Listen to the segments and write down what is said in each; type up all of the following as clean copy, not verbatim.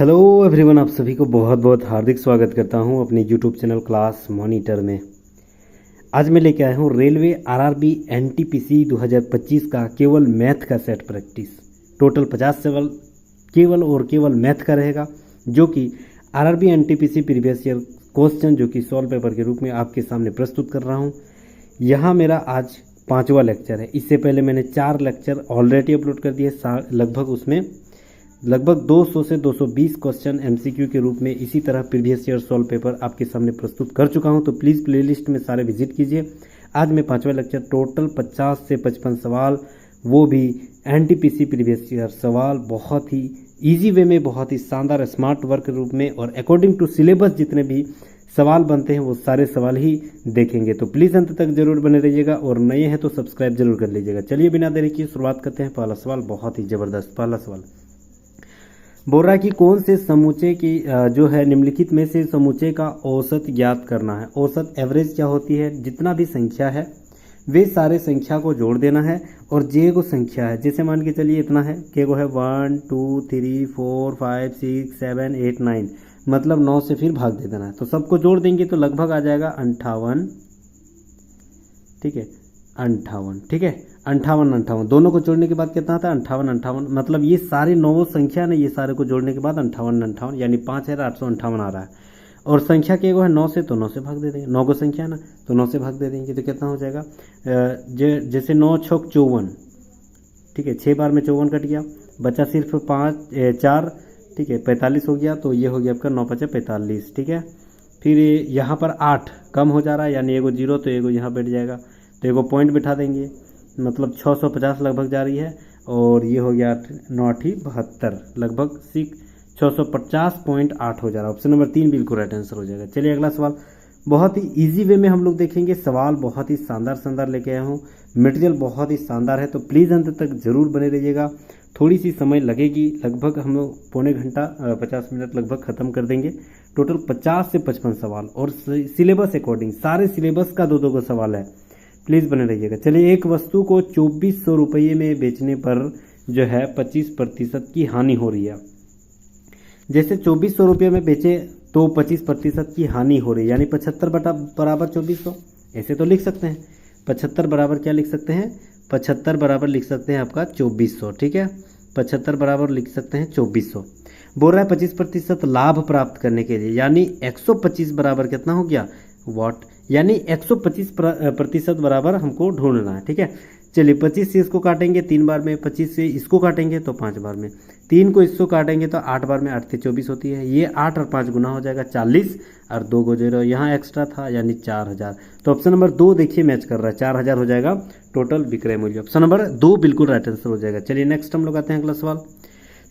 Hello everyone, आप सभी को बहुत बहुत हार्दिक स्वागत करता हूं अपने यूट्यूब चैनल क्लास मॉनिटर में। आज मैं लेके आया हूं रेलवे आरआरबी एनटीपीसी 2025 का केवल मैथ का सेट प्रैक्टिस। टोटल 50 सवाल केवल और केवल मैथ का रहेगा, जो कि RRB NTPC previous year question जो कि सॉल्व पेपर के रूप में आपके सामने प्रस्तुत कर रहा हूँ। यहाँ मेरा आज 5वां लेक्चर है। इससे पहले मैंने 4 लेक्चर ऑलरेडी अपलोड कर दिए। लगभग 200 से 220 क्वेश्चन एमसीक्यू के रूप में इसी तरह प्रीवियस ईयर सॉल्व पेपर आपके सामने प्रस्तुत कर चुका हूं, तो प्लीज़ प्लेलिस्ट में सारे विजिट कीजिए। आज मैं 5वां लेक्चर टोटल 50 से 55 सवाल, वो भी एनटीपीसी प्रीवियस ईयर सवाल, बहुत ही ईजी वे में, बहुत ही शानदार स्मार्ट वर्क के रूप में और अकॉर्डिंग टू सिलेबस जितने भी सवाल बनते हैं वो सारे सवाल ही देखेंगे। तो प्लीज़ अंत तक जरूर बने रहिएगा और नए हैं तो सब्सक्राइब जरूर कर लीजिएगा। चलिए बिना देरी किए शुरुआत करते हैं। पहला सवाल बहुत ही ज़बरदस्त। पहला सवाल बोल रहा है कि कौन से समूचे की जो है निम्नलिखित में से समूचे का औसत ज्ञात करना है। औसत एवरेज क्या होती है, जितना भी संख्या है वे सारे संख्या को जोड़ देना है और जे को संख्या है, जैसे मान के चलिए इतना है, के को है 1 2 3 4 5 6 7 8 9, मतलब 9 से फिर भाग दे देना है। तो सबको जोड़ देंगे तो लगभग आ जाएगा 58, ठीक है 58, ठीक है 58 दोनों को जोड़ने के बाद कितना आता है 58, मतलब ये सारे 9 संख्या ने, ये सारे को जोड़ने के बाद 58 यानी 5858 आ रहा है। और संख्या के वो है 9 से, तो 9 से भाग दे देंगे। 9 को संख्या ना, तो 9 से भाग दे देंगे तो कितना हो जाएगा, जैसे 9 छक 54, ठीक है 6 बार में 54 कट गया, बचा सिर्फ 4, ठीक है 45 हो गया। तो ये हो गया आपका 9 5 45, ठीक है। फिर यहाँ पर 8 कम हो जा रहा है, यानी एगो 0 तो एगो यहाँ बैठ जाएगा, तो एगो पॉइंट बिठा देंगे, मतलब 650 लगभग जा रही है। और ये हो गया 9×8 लगभग 650.8 हो जा रहा है। ऑप्शन नंबर 3 बिल्कुल राइट आंसर हो जाएगा। चलिए अगला सवाल बहुत ही इजी वे में हम लोग देखेंगे। सवाल बहुत ही शानदार लेके आया हूँ, मटेरियल बहुत ही शानदार है, तो प्लीज़ अंत तक जरूर बने रहिएगा। थोड़ी सी समय लगेगी, लगभग हम लोग पौने घंटा 50 मिनट लगभग ख़त्म कर देंगे। टोटल 50 से 55 सवाल और सिलेबस अकॉर्डिंग सारे सिलेबस का 2-2 का सवाल है, प्लीज़ बने रहिएगा। चलिए, एक वस्तु को 2400 रुपये में बेचने पर जो है 25% की हानि हो रही है। जैसे 2400 रुपये में बेचे तो 25% की हानि हो रही है, यानी 75 बराबर 2400, ऐसे तो लिख सकते हैं। 75 बराबर क्या लिख सकते हैं, 75 बराबर लिख सकते हैं आपका 2400, ठीक है 75 बराबर लिख सकते हैं 2400। बोल रहा है 25% लाभ प्राप्त करने के लिए, यानी 125 बराबर कितना हो गया वॉट, यानी 125% बराबर हमको ढूंढना है, ठीक है। चलिए 25 से इसको काटेंगे 3 बार में, 25 से इसको काटेंगे तो 5 बार में, 3 को इसको काटेंगे तो 8 बार में, 8 से 24 होती है। ये 8 और 5 गुना हो जाएगा 40 और 2 को 0 यहाँ एक्स्ट्रा था, यानी 4000। तो ऑप्शन नंबर 2 देखिए मैच कर रहा है, 4000 हो जाएगा टोटल विक्रय मूल्य। ऑप्शन नंबर 2 बिल्कुल राइट आंसर हो जाएगा। चलिए नेक्स्ट हम लोग आते हैं अगला सवाल।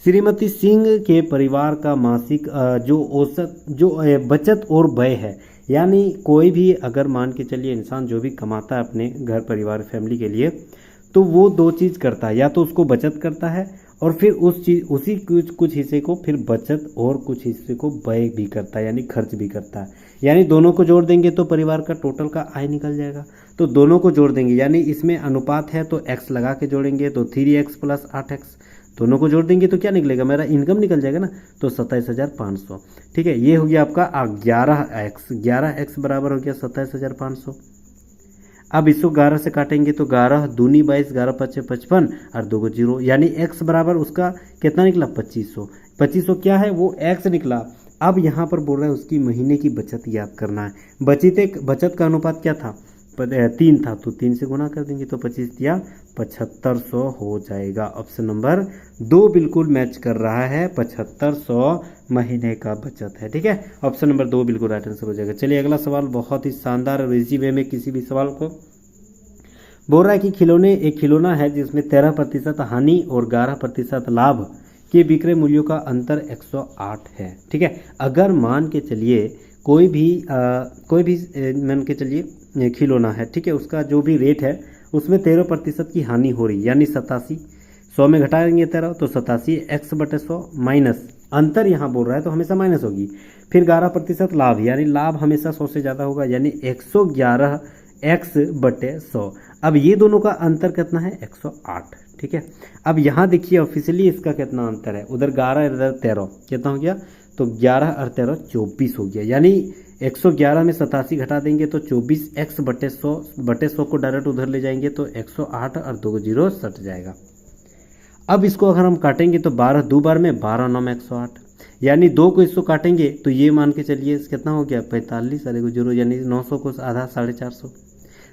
श्रीमती सिंह के परिवार का मासिक जो औसत जो बचत और व्यय है, यानी कोई भी अगर मान के चलिए इंसान जो भी कमाता है अपने घर परिवार फैमिली के लिए, तो वो 2 चीज़ करता है, या तो उसको बचत करता है और फिर उसी कुछ हिस्से को फिर बचत और कुछ हिस्से को व्यय भी करता है, यानी खर्च भी करता है। यानी दोनों को जोड़ देंगे तो परिवार का टोटल का आय निकल जाएगा। तो दोनों को जोड़ देंगे, यानी इसमें अनुपात है तो x लगा के जोड़ेंगे तो 3x + 8x, दोनों को जोड़ देंगे तो क्या निकलेगा, मेरा इनकम निकल जाएगा ना, तो 27,500, ठीक है। ये हो गया आपका 11x बराबर हो गया 27,500। अब इसको 11 से काटेंगे तो 11 दूनी 22, 11 5 55 और 2 को 0, यानी x बराबर उसका कितना निकला 2500। 2500 क्या है, वो x निकला। अब यहाँ पर बोल रहा है उसकी महीने की बचत याद करना है। बचत का अनुपात क्या था, 3 था, तो 3 से गुना कर देंगे तो 25 या 7500 हो जाएगा। ऑप्शन नंबर 2 बिल्कुल मैच कर रहा है, 7500 महीने का बचत है, ठीक है। ऑप्शन नंबर 2 बिल्कुल राइट आंसर हो जाएगा। चलिए अगला सवाल बहुत ही शानदार और इजी वे में किसी भी सवाल को बोल रहा है कि एक खिलौना है जिसमें 13% हानि और 11% लाभ के विक्रय मूल्यों का अंतर 108 है, ठीक है। अगर मान के चलिए कोई भी मान के चलिए खिलौना है, ठीक है, उसका जो भी रेट है उसमें 13% की हानि हो रही है, यानी 87, 100 में घटाएंगे 13 तो 87 x/100 माइनस अंतर यहाँ बोल रहा है तो हमेशा माइनस होगी। फिर 11% लाभ, यानी लाभ हमेशा 100 से ज़्यादा होगा, यानी 111 x/100। अब ये दोनों का अंतर कितना है 108, ठीक है। अब यहाँ देखिए ऑफिशियली इसका कितना अंतर है, उधर 11 इधर 13, कितना हो गया, तो 11 और 13 24 हो गया। यानी 111 में 87 घटा देंगे तो 24x बटे 100 को डायरेक्ट उधर ले जाएंगे तो 108 और 2 0 सट जाएगा। अब इसको अगर हम काटेंगे तो 12 दो बार में 12 9 में 108, यानी 2 को इसको काटेंगे तो ये मान के चलिए कितना हो गया 45 और 1 0, यानी 900 को आधा 450,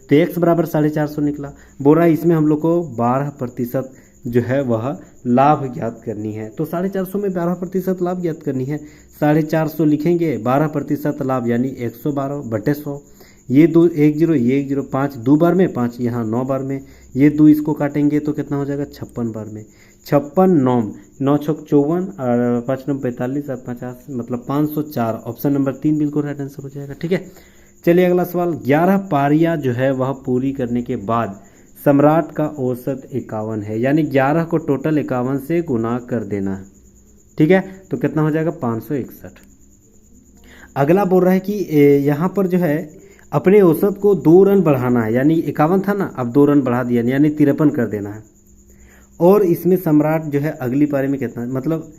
तो x बराबर 450 निकला। बोल रहा है इसमें हम लोग को 12% जो है वह लाभ ज्ञात करनी है, तो 450 में 12% लाभ ज्ञात करनी है। 450 लिखेंगे, 12% लाभ यानी 112 बटे 100, ये 2 1 0 ये 1 0, 5 दो बार में 5 यहाँ 9 बार में, ये 2 इसको काटेंगे तो कितना हो जाएगा 56 बार में, 56 9 9 छक 54 और 5 9 45 और 50 मतलब 504। ऑप्शन नंबर 3 बिल्कुल राइट आंसर हो जाएगा। ठीक है, चलिए अगला सवाल। 11 पारियां जो है वह पूरी करने के बाद सम्राट का औसत 51 है, यानी 11 को टोटल 51 से गुना कर देना है। ठीक है, तो कितना हो जाएगा 561। अगला बोल रहा है कि यहाँ पर जो है अपने औसत को 2 रन बढ़ाना है, यानी 51 था ना, अब 2 रन बढ़ा दिया यानी 53 कर देना है। और इसमें सम्राट जो है अगली पारी में कितना, मतलब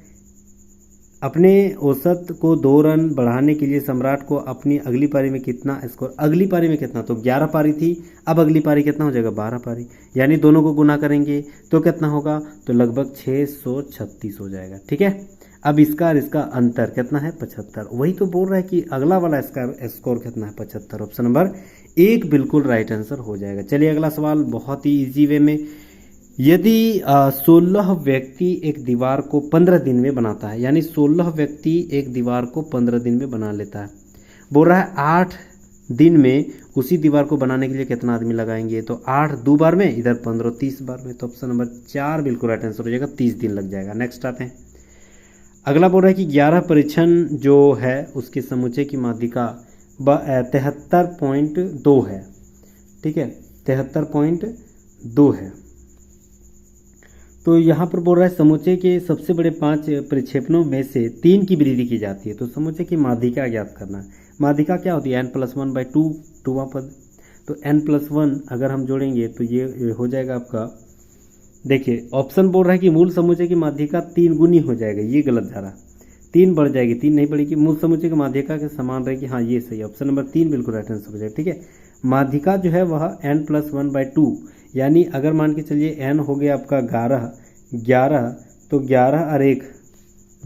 अपने औसत को 2 रन बढ़ाने के लिए सम्राट को अपनी अगली पारी में कितना स्कोर, अगली पारी में कितना, तो 11 पारी थी, अब अगली पारी कितना हो जाएगा 12 पारी, यानी दोनों को गुना करेंगे तो कितना होगा, तो लगभग 636 हो जाएगा। ठीक है, अब इसका और इसका अंतर कितना है 75, वही तो बोल रहा है कि अगला वाला इसका स्कोर कितना है 75। ऑप्शन नंबर 1 बिल्कुल राइट आंसर हो जाएगा। चलिए अगला सवाल बहुत ही इजी वे में। यदि 16 व्यक्ति एक दीवार को 15 दिन में बनाता है, यानी 16 व्यक्ति एक दीवार को 15 दिन में बना लेता है, बोल रहा है 8 दिन में उसी दीवार को बनाने के लिए कितना आदमी लगाएंगे, तो 8 दो बार में, इधर 15 30 बार में, तो ऑप्शन नंबर 4 बिल्कुल राइट आंसर हो जाएगा, 30 दिन लग जाएगा। नेक्स्ट आते हैं, अगला बोल रहा है कि 11 परीक्षण जो है उसके समुच्चय की माध्यिका 73.2 है। ठीक है, 73.2 है। तो यहाँ पर बोल रहा है समुच्चय के सबसे बड़े 5 प्रक्षेपणों में से 3 की वृद्धि की जाती है, तो समुच्चय की माध्यिका ज्ञात करना है। माध्यिका क्या होती है, n+1/2 2वां पद, तो n+1 अगर हम जोड़ेंगे तो ये हो जाएगा आपका, देखिए ऑप्शन बोल रहा है कि मूल समुच्चय की माध्यिका 3 गुनी हो जाएगा, ये गलत जा रहा, 3 बढ़ जाएगी, 3 नहीं बढ़ेगी, मूल समुच्चय की माध्यिका के समान रहेगी, हाँ ये सही, ऑप्शन नंबर 3 बिल्कुल राइट आंसर हो जाएगा। ठीक है, माध्यिका जो है वह n+1/2, यानी अगर मान के चलिए n हो गया आपका 11, तो 11 और 1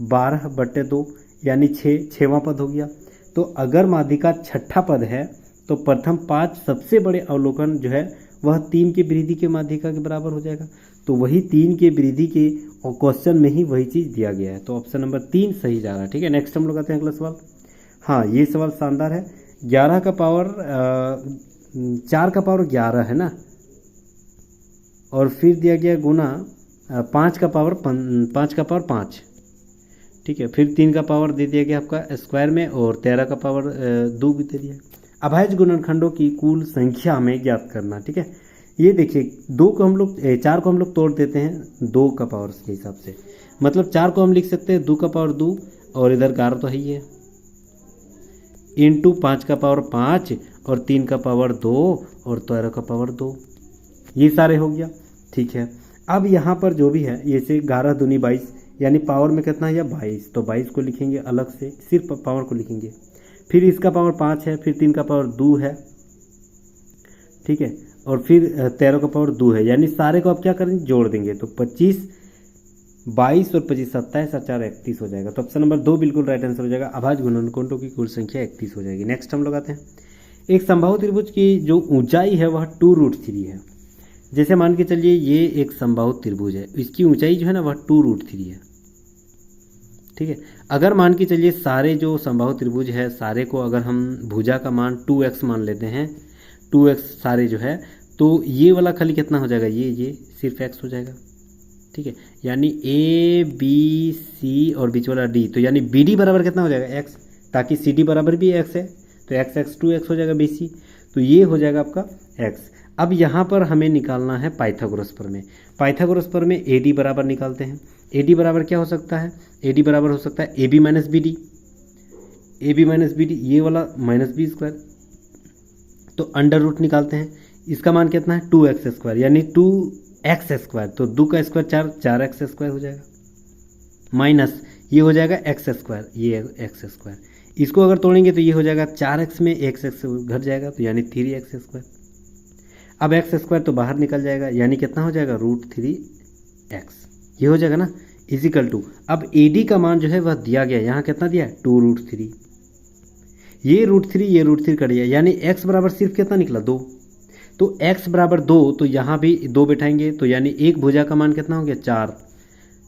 12/2 यानी 6वां पद हो गया। तो अगर माध्यिका 6ठा पद है तो प्रथम 5 सबसे बड़े अवलोकन जो है वह 3 की वृद्धि के माध्यिका के बराबर हो जाएगा, तो वही 3 के वृद्धि के क्वेश्चन में ही वही चीज़ दिया गया है, तो ऑप्शन नंबर 3 सही जा रहा है। ठीक है, नेक्स्ट हम लोग आते हैं अगला सवाल। हाँ, ये सवाल शानदार है। 11 का पावर 4 का पावर 11 है ना, और फिर दिया गया गुना 5 का पावर 5। ठीक है, फिर 3 का पावर दे दिया गया आपका स्क्वायर में, और 13 का पावर 2 भी दे दिया। अभाज्य गुणनखंडों की कुल संख्या हमें ज्ञात करना। ठीक है, ये देखिए 4 को हम लोग तोड़ देते हैं 2 का पावर के हिसाब से, मतलब 4 को हम लिख सकते हैं 2 का पावर 2, और इधर 11 तो है ही है, इंटू 5 का पावर 5 और 3 का पावर 2 और 13 का पावर 2, ये सारे हो गया। ठीक है, अब यहाँ पर जो भी है ये से 11 दूनी 22, यानी पावर में कितना है 22, तो 22 को लिखेंगे अलग से, सिर्फ पावर को लिखेंगे, फिर इसका पावर 5 है, फिर 3 का पावर 2 है। ठीक है, और फिर 13 का पावर 2 है, यानी सारे को आप क्या करेंगे जोड़ देंगे, तो 25 22 और 25 27 और 4 31 हो जाएगा, तो ऑप्शन नंबर 2 बिल्कुल राइट आंसर हो जाएगा। अभाज्य गुणनखंडों की कुल संख्या 31 हो जाएगी। नेक्स्ट हम लोग आते हैं, एक समबाहु त्रिभुज की जो ऊंचाई है वह 2√3 है। जैसे मान के चलिए ये एक समबाहु त्रिभुज है, इसकी ऊंचाई जो है ना वह 2√3 है। ठीक है, अगर मान के चलिए सारे जो समबाहु त्रिभुज है सारे को अगर हम भुजा का मान 2x मान लेते हैं, 2x सारे जो है, तो ये वाला खाली कितना हो जाएगा, ये सिर्फ x हो जाएगा। ठीक है, यानी ABC और बीच वाला D, तो यानी BD बराबर कितना हो जाएगा x, ताकि CD बराबर भी x है, तो x 2x हो जाएगा BC, तो ये हो जाएगा आपका x। अब यहाँ पर हमें निकालना है पाइथागोरस प्रमेय। पाइथागोरस प्रमेय AD बराबर निकालते हैं। AD बराबर क्या हो सकता है, AD बराबर हो सकता है AB minus BD, AB minus BD, ये वाला माइनस B स्क्वायर, तो अंडर रूट निकालते हैं, इसका मान कितना है 2x स्क्वायर, यानी 2 एक्स स्क्वायर, तो 2 का स्क्वायर 4, 4x स्क्वायर हो जाएगा, माइनस ये हो जाएगा एक्स स्क्वायर, ये एक्स स्क्वायर, इसको अगर तोड़ेंगे तो ये हो जाएगा 4x में x घट जाएगा, तो यानी 3x स्क्वायर। अब एक्स स्क्वायर तो बाहर निकल जाएगा, यानी कितना हो जाएगा √3x, ये हो जाएगा ना, इजिकल टू, अब AD का मान जो है वह दिया गया, यहाँ कितना दिया है 2√3, ये √3 कट गया, यानी x बराबर सिर्फ कितना निकला 2, तो x बराबर 2, तो यहाँ भी 2 बैठाएंगे, तो यानी एक भुजा का मान कितना हो गया 4,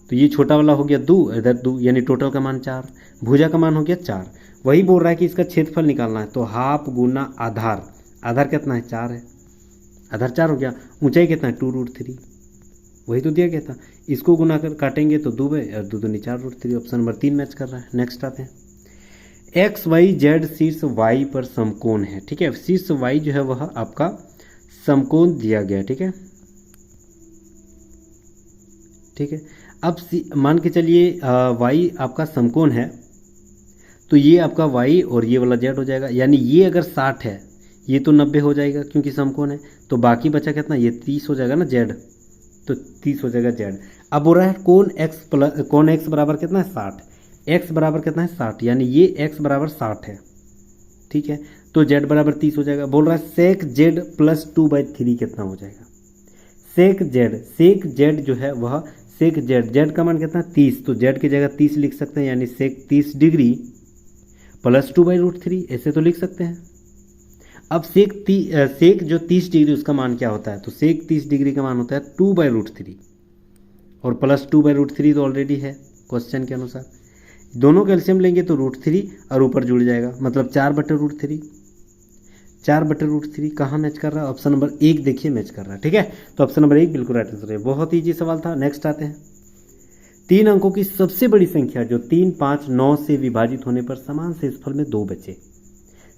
तो ये छोटा वाला हो गया 2, इधर 2, यानी टोटल का मान 4, भुजा का मान हो गया 4। वही बोल रहा है कि इसका क्षेत्रफल निकालना है, तो हाफ गुना आधार, आधार कितना है 4 है, आधार 4 हो गया, ऊंचाई कितना है 2√3, वही तो दिया गया था, इसको गुना कर काटेंगे तो 2 और 2 दूनी 4√3, ऑप्शन नंबर 3 मैच कर रहा है। नेक्स्ट आते हैं, XYZ शीर्ष y पर समकोण है, ठीक है, शीर्ष y जो है वह आपका समकोण दिया गया, ठीक है, ठीक है। अब मान के चलिए y आपका समकोण है, तो ये आपका y और ये वाला z हो जाएगा, यानी ये अगर 60 है, ये तो 90 हो जाएगा क्योंकि समकोण है, तो बाकी बचा कितना, ये 30 हो जाएगा ना z, तो 30 हो जाएगा z। अब बोल रहा है कोण x बराबर कितना है 60, x बराबर कितना है 60, यानी ये x बराबर 60 है, ठीक है, तो z बराबर 30 हो जाएगा। बोल रहा है सेक z प्लस 2/3 कितना हो जाएगा, सेक z जो है वह सेक z का मान कितना है 30, तो z की जगह 30 लिख सकते हैं, यानी सेक 30 डिग्री प्लस 2/√3, ऐसे तो लिख सकते हैं। अब सेक जो 30 डिग्री उसका मान क्या होता है, तो सेक 30 डिग्री का मान होता है 2/√3, और प्लस 2/√3 तो ऑलरेडी है क्वेश्चन के अनुसार, दोनों कैल्शियम लेंगे तो √3 और ऊपर जुड़ जाएगा, मतलब 4/√3, 4/√3 कहाँ मैच कर रहा है, ऑप्शन नंबर 1 देखिए मैच कर रहा है, ठीक है, तो ऑप्शन नंबर 1 बिल्कुल राइट आंसर है, बहुत ईजी सवाल था। नेक्स्ट आते हैं, 3 अंकों की सबसे बड़ी संख्या जो 3, 5, 9 से विभाजित होने पर समान शेषफल में 2 बचे,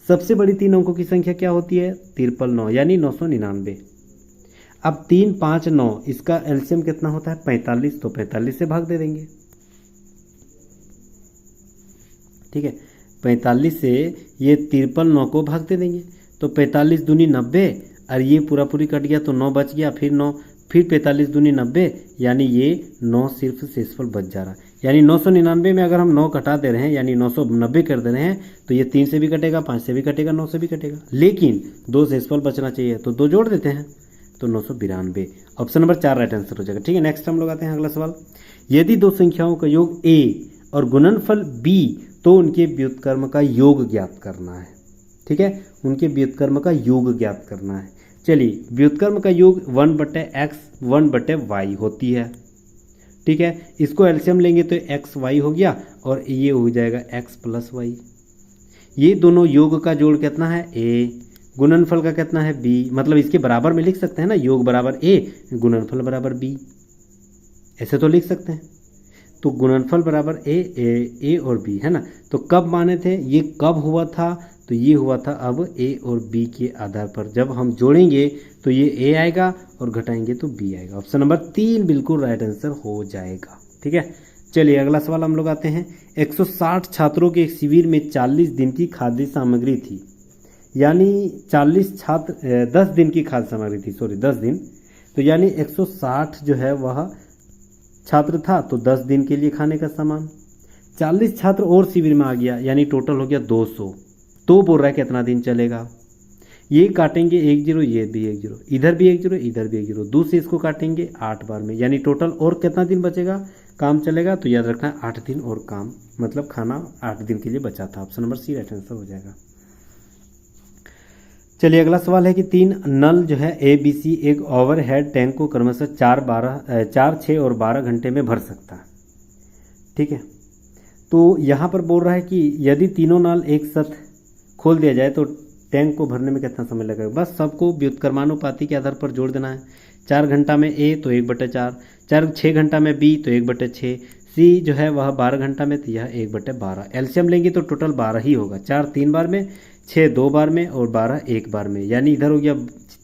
सबसे बड़ी 3 अंकों की संख्या क्या होती है 9, यानी 999। अब 3, 5, 9 इसका एलसीएम कितना होता है 45, तो 45 से भाग दे देंगे, ठीक है, 45 से ये 9 को भाग दे देंगे, तो 45 दूनी 90, और ये पूरा पूरी कट गया तो 9 बच गया, फिर 9, फिर 45 दूनी 90, यानी ये 9 सिर्फ शेषफल बच जा रहा है, यानी 999 में अगर हम 9 कटा दे रहे हैं, यानी 990 कर दे रहे हैं, तो ये 3 से भी कटेगा, 5 से भी कटेगा, 9 से भी कटेगा, लेकिन 2 शेषफल बचना चाहिए, तो 2 जोड़ देते हैं, तो 992, ऑप्शन नंबर 4 राइट आंसर हो जाएगा, ठीक है। नेक्स्ट हम लोग आते हैं अगला सवाल, यदि 2 संख्याओं का योग a और गुणनफल b, तो उनके व्युत्क्रम का योग ज्ञात करना है, ठीक है, उनके व्युत्क्रम का योग ज्ञात करना है। चलिए, व्युत्क्रम का योग 1/x 1/y होती है, ठीक है, इसको एलसीएम लेंगे तो xy हो गया, और ये हो जाएगा x + y, ये दोनों योग का जोड़ कितना है a, गुणनफल का कितना है b, मतलब इसके बराबर में लिख सकते हैं ना, योग बराबर a गुणनफल बराबर b, ऐसे तो लिख सकते हैं, तो गुणनफल बराबर a और b है ना, तो कब माने थे, ये कब हुआ था, तो ये हुआ था अब a और b के आधार पर, जब हम जोड़ेंगे तो ये a आएगा और घटाएंगे तो b आएगा, ऑप्शन नंबर 3 बिल्कुल राइट आंसर हो जाएगा, ठीक है। चलिए अगला सवाल हम लोग आते हैं, 160 छात्रों के एक शिविर में 40 दिन की खाद्य सामग्री थी, यानी 40 छात्र 10 दिन की खाद्य सामग्री थी, 10 दिन, तो यानी 160 जो है वह छात्र था, तो 10 दिन के लिए खाने का सामान, 40 छात्र और शिविर में आ गया, यानी टोटल हो गया 200, तो बोल रहा है कितना दिन चलेगा, ये काटेंगे 1 0, ये भी 1 0, इधर भी 1 0, इधर भी 1 0, 2 से इसको काटेंगे 8 बार में, यानी टोटल और कितना दिन बचेगा, काम चलेगा, तो याद रखना 8 दिन और काम, मतलब खाना 8 दिन के लिए बचा था, option number C right answer हो जाएगा। चलिए अगला सवाल है कि 3 नल जो है ABC एक ओवरहेड टैंक को क्रमशः 4, 6 और 12 घंटे में भर सकता है, ठीक है, तो यहाँ पर बोल रहा है कि यदि तीनों नल एक साथ खोल दिया जाए तो टैंक को भरने में कितना समय लगेगा, बस सबको व्युत्क्रमानुपाती के आधार पर जोड़ देना है, 4 घंटा में A तो 1/4, 6 घंटा में B तो 1/6, C जो है वह 12 घंटा में, तो यह 1/12, एलसीएम लेंगे तो टोटल 12 ही होगा, 4 3 बार में, 6 2 बार में और 12 1 बार में, यानी इधर हो गया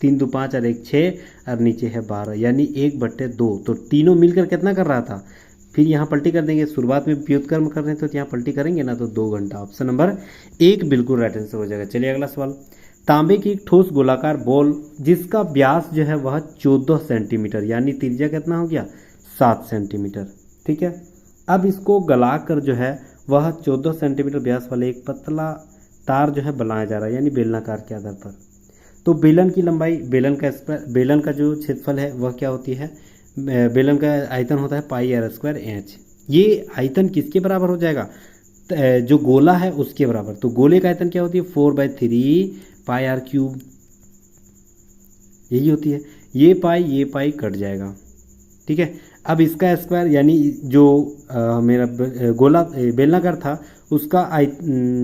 3 2 5 और 1 6 और नीचे है 12, यानी 1/2, तो तीनों मिलकर कितना कर रहा था, फिर यहाँ पलटी कर देंगे, शुरुआत में व्युत्क्रम कर रहे हैं तो यहाँ पलटी करेंगे ना, तो 2 घंटा, ऑप्शन नंबर 1 बिल्कुल राइट आंसर हो जाएगा। चलिए अगला सवाल, तांबे की एक ठोस गोलाकार बॉल जिसका व्यास जो है वह 14 सेंटीमीटर, यानी त्रिज्या कितना हो गया 7 सेंटीमीटर। ठीक है, अब इसको गलाकर जो है वह 14 सेंटीमीटर व्यास वाले एक पतला तार जो है बनाया जा रहा है, यानी बेलनाकार के आधार पर। तो बेलन की लंबाई, बेलन का जो क्षेत्रफल है वह क्या होती है, बेलन का आयतन होता है पाई r स्क्वायर एच। ये आयतन किसके बराबर हो जाएगा, जो गोला है उसके बराबर। तो गोले का आयतन क्या होती है 4/3 पाई r क्यूब, यही होती है। ये पाई कट जाएगा। ठीक है, अब इसका स्क्वायर यानी जो मेरा गोला बेलनाकार था उसका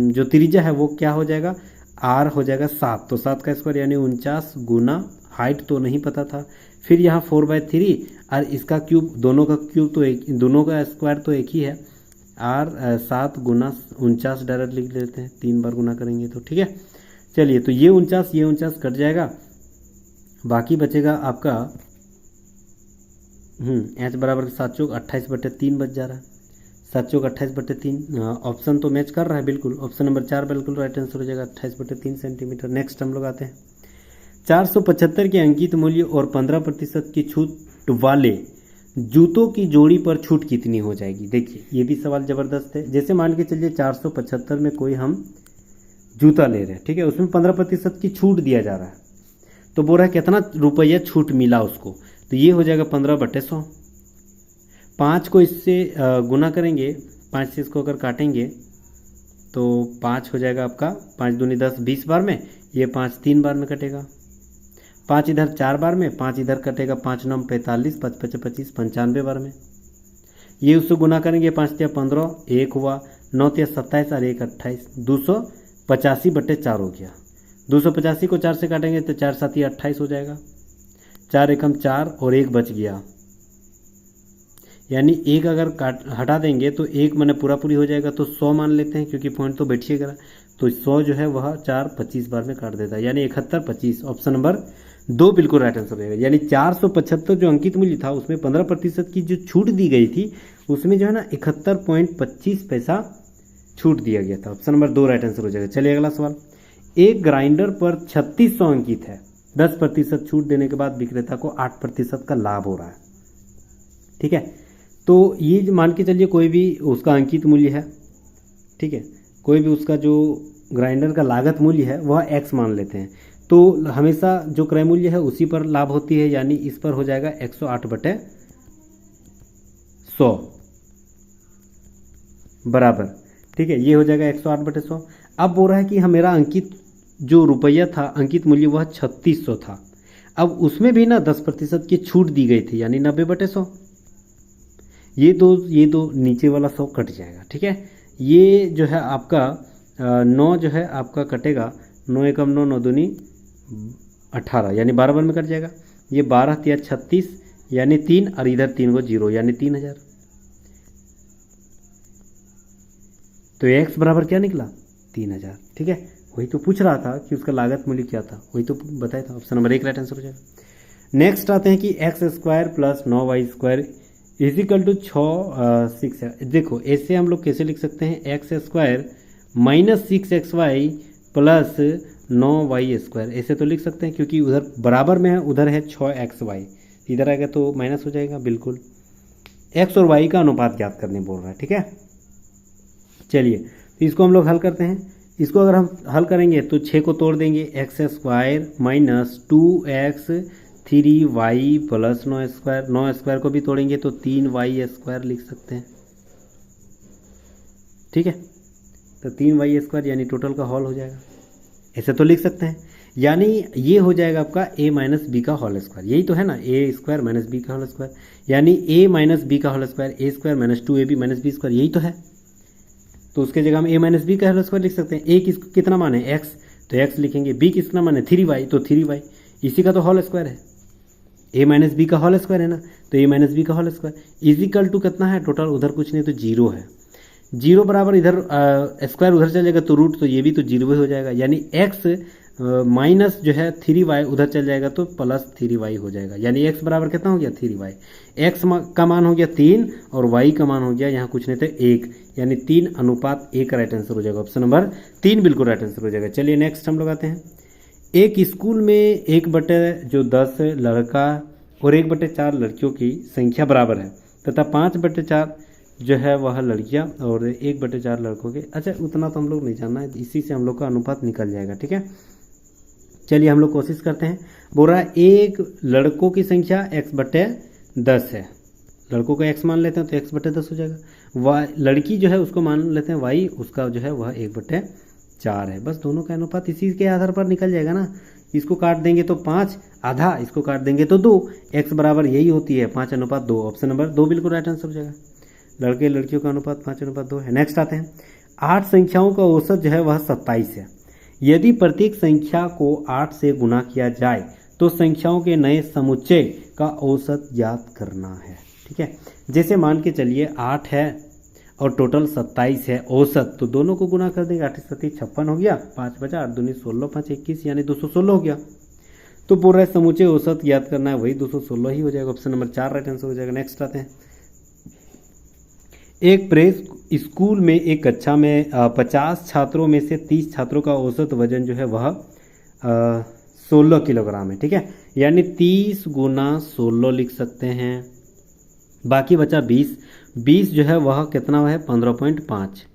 जो त्रिज्या है वो क्या हो जाएगा, आर हो जाएगा 7। तो 7 का स्क्वायर यानी 49 गुना हाइट तो नहीं पता था, फिर यहाँ 4/3 और इसका क्यूब, दोनों का क्यूब तो एक, दोनों का स्क्वायर तो एक ही है। आर 7 गुना 49 डायरेक्ट लिख लेते हैं, 3 बार गुना करेंगे तो। ठीक है, चलिए, तो ये 49 कट जाएगा, बाकी बचेगा आपका एच बराबर 7 चौक 28/3 बच जा रहा है। 7 चौक 28/3, ऑप्शन तो मैच कर रहा है बिल्कुल। ऑप्शन नंबर 4 बिल्कुल राइट आंसर हो जाएगा, 28/3 सेंटीमीटर। नेक्स्ट हम लोग आते हैं 475 के अंकित मूल्य और 15% की छूट वाले जूतों की जोड़ी पर छूट कितनी हो जाएगी। देखिए, ये भी सवाल ज़बरदस्त है। जैसे मान के चलिए 475 में कोई हम जूता ले रहे हैं, ठीक है, उसमें 15% की छूट दिया जा रहा है, तो बोल रहा है कितना रुपया छूट मिला उसको, तो ये हो जाएगा 15/100। 5 को इससे गुना करेंगे, 5 से इसको अगर काटेंगे तो 5 हो जाएगा आपका, 5 दूनी 10, 20 बार में, ये 5 3 बार में कटेगा, 5 इधर 4 बार में, 5 इधर कटेगा, 5 9 45, 5 5 25 95 बार में। ये उससे गुना करेंगे, 5 3 15, 1 हुआ, 9 3 27 और 1 28, 285/4 हो गया। 285 को 4 से काटेंगे तो 4 7 28 हो जाएगा, 4 एकम 4 और 1 बच गया, यानी 1 अगर हटा देंगे तो 1 मैंने पूरी हो जाएगा, तो 100 मान लेते हैं क्योंकि पॉइंट तो बैठिएगा, तो 100 जो है वह 4 25 बार में काट देता है, यानी 71 25। ऑप्शन नंबर 2 बिल्कुल राइट आंसर रहेगा। यानी 475 जो अंकित मूल्य था उसमें 15% की जो छूट दी गई थी उसमें जो है ना 71.25 पैसा छूट दिया गया था। ऑप्शन नंबर 2 राइट आंसर हो जाएगा। चलिए अगला सवाल, एक ग्राइंडर पर 3600 अंकित है, 10% छूट देने के बाद विक्रेता को 8% का लाभ हो रहा है। ठीक है, तो ये मान के चलिए कोई भी उसका अंकित मूल्य है, ठीक है, कोई भी उसका जो ग्राइंडर का लागत मूल्य है वह x मान लेते हैं, तो हमेशा जो क्रय मूल्य है उसी पर लाभ होती है, यानी इस पर हो जाएगा 108/100 बराबर। ठीक है, ये हो जाएगा 108/100। अब बोल रहा है कि मेरा अंकित जो रुपया था, अंकित मूल्य वह 3600 था, अब उसमें भी ना 10% की छूट दी गई थी, यानी 90/100। ये दो नीचे वाला 100 कट जाएगा। ठीक है, ये जो है आपका 9 जो है आपका कटेगा, 9 एकम 9, 9 दूनी 18, यानी 12 बार में कट जाएगा। ये 12 3 36 यानी 3, और इधर 3 को 0 यानी 3000। तो x बराबर क्या निकला 3000। ठीक है, वही तो पूछ रहा था कि उसका लागत मूल्य क्या था, वही तो बताया था। ऑप्शन नंबर 1 राइट आंसर हो जाएगा। नेक्स्ट आते हैं कि x² + 9y² इजिकल टू 6 देखो ऐसे हम लोग कैसे लिख सकते हैं, x² - 6xy + 9y², ऐसे तो लिख सकते हैं क्योंकि उधर बराबर में है, उधर है 6xy, इधर आएगा तो माइनस हो जाएगा बिल्कुल। x और y का अनुपात ज्ञात करने बोल रहा है। ठीक है, चलिए तो इसको हम लोग हल करते हैं। इसको अगर हम हल करेंगे तो 6 को तोड़ देंगे, x² - 2x 3y + 9², 9² को भी तोड़ेंगे तो 3y² लिख सकते हैं। ठीक है, तो 3y² यानी टोटल का होल हो जाएगा, ऐसे तो लिख सकते हैं, यानी ये हो जाएगा आपका a - b का होल स्क्वायर, यही तो है ना, a² - b का होल स्क्वायर, यानी a - b का whole square, a² - 2ab - b², यही तो है। तो उसके जगह हम a - b का होल स्क्वायर लिख सकते हैं। a कितना मान है x, तो x लिखेंगे, b कितना मान है 3y, तो 3y, इसी का तो होल स्क्वायर है, a - b का होल स्क्वायर है ना, तो a - b का होल स्क्वायर इजिकल टू कितना है टोटल, उधर कुछ नहीं तो 0 है, 0 बराबर इधर स्क्वायर उधर चल जाएगा तो रूट, तो ये भी तो 0 हो जाएगा, यानी x माइनस जो है 3y उधर चल जाएगा तो प्लस 3y हो जाएगा, यानी x बराबर कितना हो गया 3y। x का मान हो गया 3 और y का मान हो गया यहाँ कुछ नहीं तो 1, यानी 3:1 राइट आंसर हो जाएगा। ऑप्शन नंबर 3 बिल्कुल राइट आंसर हो जाएगा। चलिए नेक्स्ट हम लोग आते हैं, एक स्कूल में 1/10 लड़का और 1/4 लड़कियों की संख्या बराबर है तथा 5/4 जो है वह लड़कियां और 1/4 लड़कों के। अच्छा, उतना तो हम लोग नहीं जानना है, इसी से हम लोग का अनुपात निकल जाएगा। ठीक है, चलिए हम लोग कोशिश करते हैं। बोल रहा है एक लड़कों की संख्या x/10 है, लड़कों को x मान लेते हैं तो x/10 हो जाएगा। y लड़की जो है उसको मान लेते हैं y, उसका जो है वह 1/4 है। बस दोनों का अनुपात इसी के आधार पर निकल जाएगा ना। इसको काट देंगे तो 5 आधा, इसको काट देंगे तो 2, x बराबर यही होती है 5:2। ऑप्शन नंबर 2 बिल्कुल राइट आंसर हो जाएगा। लड़के लड़कियों का अनुपात 5:2 है। नेक्स्ट आते हैं, 8 संख्याओं का औसत जो है वह 27 है। यदि प्रत्येक संख्या को 8 से गुना किया जाए तो संख्याओं के नए समुच्चय का औसत ज्ञात करना है। ठीक है, जैसे मान के चलिए 8 है और टोटल 27 है औसत, तो दोनों को गुना कर देंगे। 8 7 56 हो गया, 5 बचा, 8 दूनी 16, 5 21 यानी 216 हो गया। तो बोल रहा है समुच्चय औसत ज्ञात करना है, वही 216 ही हो जाएगा। ऑप्शन नंबर 4 राइट आंसर हो जाएगा। नेक्स्ट आते हैं, एक प्रेस स्कूल में एक कक्षा में 50 छात्रों में से 30 छात्रों का औसत वजन जो है वह 16 किलोग्राम है। ठीक है, यानी 30 गुना 16 लिख सकते हैं। बाकी बचा 20 जो है वह कितना है 15.5।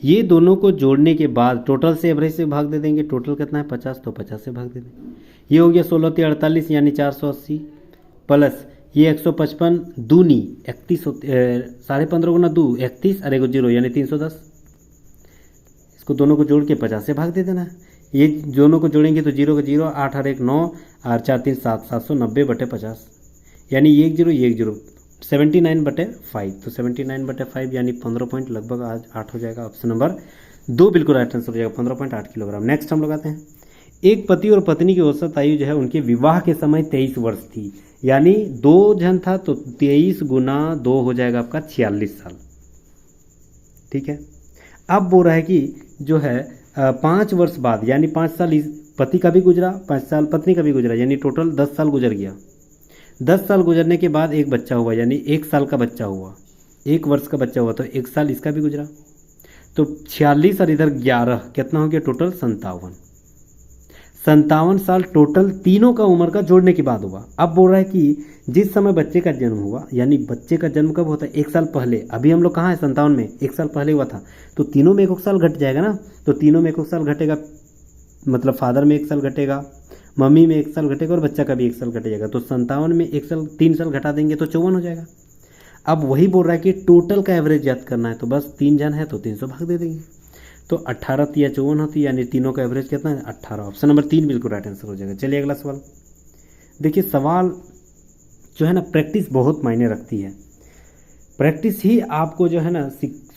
ये दोनों को जोड़ने के बाद टोटल से एवरेज से भाग दे देंगे। टोटल कितना है 50, तो 50 से भाग दे देंगे। ये हो गया 16 × 48 यानी 480 प्लस ये 155 दूनी 31 15.5 गुना 2 31 और 1 0 यानी 310। इसको दोनों को जोड़ के 50 से भाग दे देना है। ये दोनों को जोड़ेंगे तो 0 का 0, 8 और 1 9 और 4 3 7, 790/50 यानी 1 0 1 0 79/5। तो 79/5 यानी 15 पॉइंट लगभग आज 8 हो जाएगा। ऑप्शन नंबर 2 बिल्कुल राइट आंसर हो जाएगा, 15.8 किलोग्राम। नेक्स्ट हम लोग आते हैं, एक पति और पत्नी की औसत आयु जो है उनके विवाह के समय 23 वर्ष थी, यानी 2 जन था तो 23 गुना 2 हो जाएगा आपका 46 साल। ठीक है, अब बोल रहा है कि जो है 5 वर्ष बाद यानी 5 साल पति का भी गुजरा, 5 साल पत्नी का भी गुजरा, यानी टोटल 10 साल गुजर गया। 10 साल गुजरने के बाद एक बच्चा हुआ, यानी 1 साल का बच्चा हुआ, 1 वर्ष का बच्चा हुआ, तो 1 साल इसका भी गुजरा। तो 46 और इधर 11 कितना हो गया टोटल 57 साल टोटल तीनों का उम्र का जोड़ने के बाद हुआ। अब बोल रहा है कि जिस समय बच्चे का जन्म हुआ, यानी बच्चे का जन्म कब होता है 1 साल पहले, अभी हम लोग कहाँ है 57 में, 1 साल पहले हुआ था, तो तीनों में 1 साल घट जाएगा ना। तो तीनों में 1 साल घटेगा, मतलब फादर में 1 साल घटेगा, मम्मी में 1 साल घटेगा और बच्चा का भी 1 साल घट जाएगा। तो 57 में 1 साल 3 साल घटा देंगे तो 54 हो जाएगा। अब वही बोल रहा है कि टोटल का एवरेज याद करना है, तो बस 3 जन है तो 300 भाग दे देंगे, तो 18 या 54 होती, यानी तीनों का एवरेज कितना है 18। ऑप्शन नंबर 3 बिल्कुल राइट आंसर हो जाएगा। चलिए अगला सवाल देखिए। सवाल जो है ना प्रैक्टिस बहुत मायने रखती है, प्रैक्टिस ही आपको जो है ना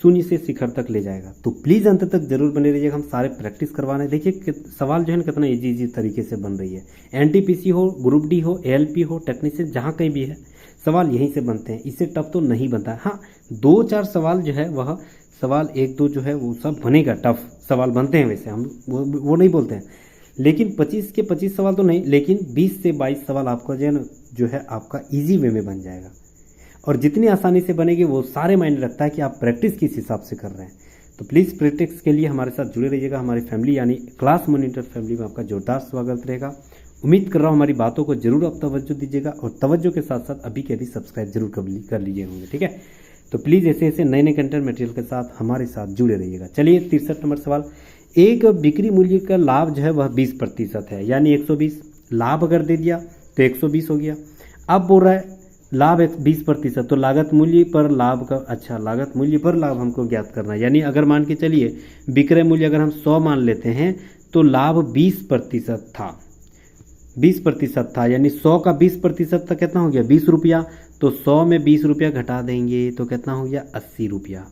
शून्य से शिखर तक ले जाएगा। तो प्लीज़ अंत तक जरूर बने रहिएगा, हम सारे प्रैक्टिस करवाने। देखिए सवाल जो है ना कितना इजी तरीके से बन रही है। एनटीपीसी हो, ग्रुप डी हो, एएलपी हो, टेक्नीशियन जहाँ कहीं भी है सवाल यहीं से बनते हैं, इससे टफ तो नहीं बनता है। हाँ 2-4 सवाल जो है वह सवाल 1-2 जो है वो सब बनेगा, टफ सवाल बनते हैं वैसे, हम वो नहीं बोलते हैं, लेकिन 25 के 25 सवाल तो नहीं, लेकिन 20 से 22 सवाल आपका जो है आपका ईजी वे में बन जाएगा। और जितनी आसानी से बनेगी वो सारे मायने रखता है कि आप प्रैक्टिस किस हिसाब से कर रहे हैं। तो प्लीज़ प्रैक्टिस के लिए हमारे साथ जुड़े रहिएगा। हमारी फैमिली यानी क्लास मॉनिटर फैमिली में आपका जोरदार स्वागत रहेगा। उम्मीद कर रहा हूँ हमारी बातों को जरूर आप तवज्जो दीजिएगा, और तवज्जो के साथ साथ अभी के अभी सब्सक्राइब जरूर कर लीजिए होंगे। ठीक है, तो प्लीज़ ऐसे नए कंटेंट मटेरियल के साथ हमारे साथ जुड़े रहिएगा। चलिए 63 नंबर सवाल, एक बिक्री मूल्य का लाभ जो है वह 20% है, यानी 120। लाभ अगर दे दिया तो 120 हो गया। अब बोल रहा है लाभ 20%, तो लागत मूल्य पर लाभ का, अच्छा लागत मूल्य पर लाभ हमको ज्ञात करना है। यानी अगर मान के चलिए विक्रय मूल्य अगर हम 100 मान लेते हैं तो लाभ 20% था, 20% था, यानी 100 का 20% तक कितना हो गया 20 रुपया। तो 100 में 20 रुपया घटा देंगे तो कितना हो गया 80 रुपया।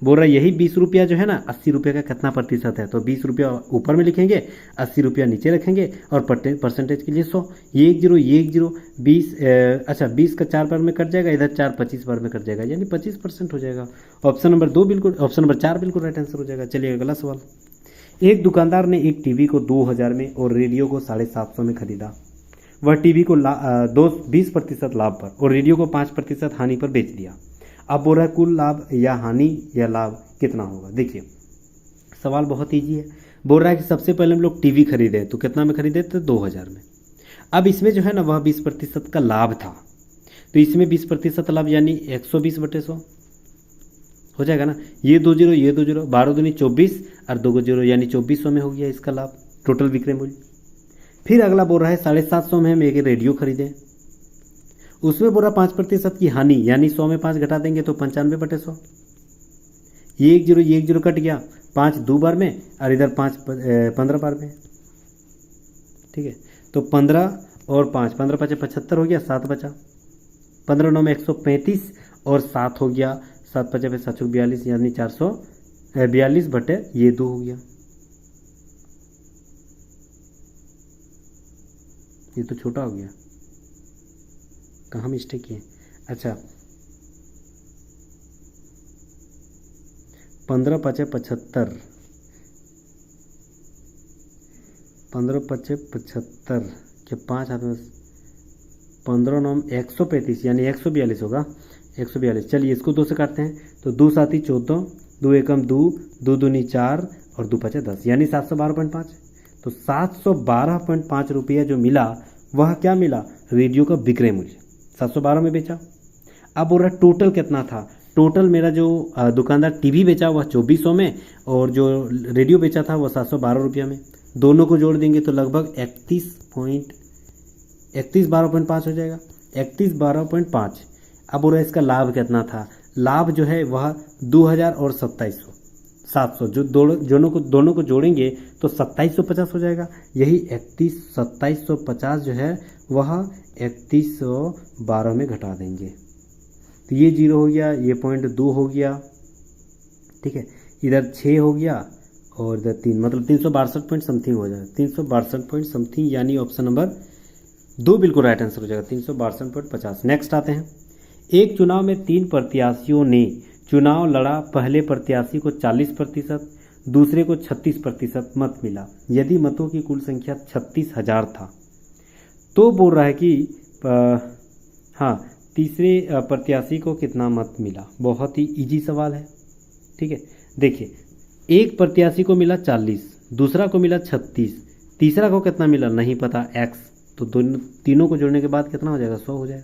बोल रहा है यही 20 रुपया जो है ना 80 रुपये का कितना प्रतिशत है, तो 20 रुपया ऊपर में लिखेंगे, 80 रुपया नीचे रखेंगे, और परसेंटेज के लिए 100, ये 1 0 ये 1 0 20, अच्छा 20 का 4 बार में कट जाएगा, इधर 4 25 बार में कट जाएगा, यानी 25% हो जाएगा। ऑप्शन नंबर 4 बिल्कुल राइट आंसर हो जाएगा। चलिए अगला सवाल, एक दुकानदार ने एक टीवी को 2000 में और रेडियो को 750 में खरीदा। वह टीवी को 20% लाभ पर और रेडियो को 5% हानि पर बेच दिया। अब बोल रहा है कुल लाभ या हानि या लाभ कितना होगा। देखिए सवाल बहुत ईजी है। बोल रहा है कि सबसे पहले हम लोग टीवी खरीदे तो कितना में खरीदे थे? 2000 में। अब इसमें जो है ना वह 20% का लाभ था, तो इसमें 20% लाभ यानी 120/100 हो जाएगा ना। ये 2 जीरो, ये 2 जीरो, 12 दूनी 24 और 2 जीरो यानी 2400 में हो गया इसका लाभ, टोटल विक्रय मूल्य। फिर अगला बोल रहा है 750 में हम एक रेडियो खरीदें, उसमें बोल रहा 5% की हानि यानी 100 में 5 घटा देंगे तो 95/100। ये 1 जीरो, ये 1 जीरो कट गया, 5 2 बार में और इधर 5 15 बार में। ठीक है, तो 15 और 5, 15 5 75 हो गया, 7 बचा, 15 9 में 135 और 7 हो गया, 7 5 7 42 यानी 442 बटे ये 2 हो गया। ये तो छोटा हो गया, कहाँ मिस्टेक किए? अच्छा 15 5 75, 15 5 75 के 5 हाथ में 15 9 135 यानी 142 होगा, 142। चलिए इसको 2 से काटते हैं तो 2 7 14, 2 एकम 2, 2 दूनी 4 और 2 5 10 यानी 712.5। तो 712.5 रुपया जो मिला वह क्या मिला? रेडियो का विक्रय मूल्य 712 में बेचा। अब बोल रहा टोटल कितना था? टोटल मेरा जो दुकानदार टीवी बेचा वह 2400 में और जो रेडियो बेचा था वह 712 रुपया में। दोनों को जोड़ देंगे तो लगभग 31.12.5 हो जाएगा, 31.12.5। अब बोल रहा इसका लाभ कितना था? लाभ जो है वह 2000 और 2700, 700 जो दोनों को जोड़ेंगे तो 2750 हो जाएगा। यही 2750 जो है वह 3112 में घटा देंगे तो ये 0 हो गया, ये 0.2 हो गया। ठीक है, इधर 6 हो गया और इधर 3, मतलब 362 पॉइंट समथिंग हो जाएगा, 362 पॉइंट समथिंग यानी ऑप्शन नंबर 2 बिल्कुल राइट आंसर हो जाएगा, 362.50। नेक्स्ट आते हैं। एक चुनाव में 3 प्रत्याशियों ने चुनाव लड़ा। पहले प्रत्याशी को 40%, दूसरे को 36% मत मिला। यदि मतों की कुल संख्या 36,000 था तो बोल रहा है कि हाँ तीसरे प्रत्याशी को कितना मत मिला। बहुत ही इजी सवाल है। ठीक है, देखिए एक प्रत्याशी को मिला 40, दूसरा को मिला 36, तीसरा को कितना मिला नहीं पता x, तो तीनों को जोड़ने के बाद कितना हो जाएगा? 100 हो जाएगा।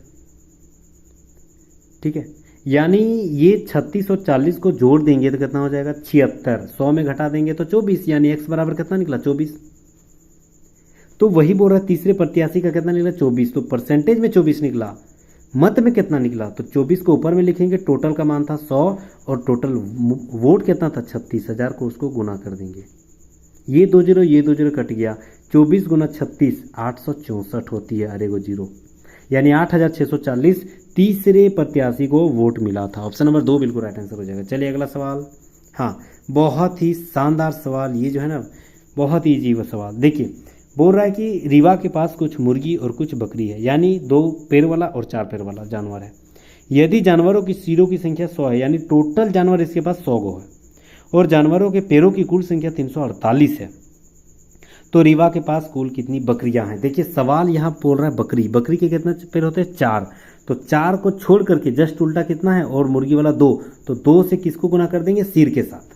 ठीक है, यानी ये 36 और 40 को जोड़ देंगे तो कितना हो जाएगा? 76। 100 में घटा देंगे तो 24 यानी x बराबर कितना निकला? 24। तो वही बोल रहा है तीसरे प्रत्याशी का कितना निकला? 24। तो परसेंटेज में 24 निकला, मत में कितना निकला? तो 24 को ऊपर में लिखेंगे, टोटल का मान था 100 और टोटल वोट कितना था? 36,000 को उसको गुना कर देंगे। ये 2 जीरो, ये 2 जीरो कट गया, 24 गुना 36 864 होती है, अरे वो जीरो यानी 8640 तीसरे प्रत्याशी को वोट मिला था। ऑप्शन नंबर 2 बिल्कुल राइट आंसर हो जाएगा। चलिए अगला सवाल। हाँ बहुत ही शानदार सवाल, ये जो है ना बहुत ही इजी सवाल। देखिए बोल रहा है कि रीवा के पास कुछ मुर्गी और कुछ बकरी है, यानी 2 पैर वाला और 4 पैर वाला जानवर है। यदि जानवरों की सिरों की संख्या 100 है, यानी टोटल जानवर इसके पास 100 गो है, और जानवरों के पैरों की कुल संख्या 348 है, तो रीवा के पास कुल कितनी बकरियां हैं? देखिए सवाल यहाँ बोल रहा है बकरी, बकरी के कितने पैर होते हैं? 4, तो 4 को छोड़ करके जस्ट उल्टा कितना है? और मुर्गी वाला 2, तो 2 से किसको गुना कर देंगे? सिर के साथ।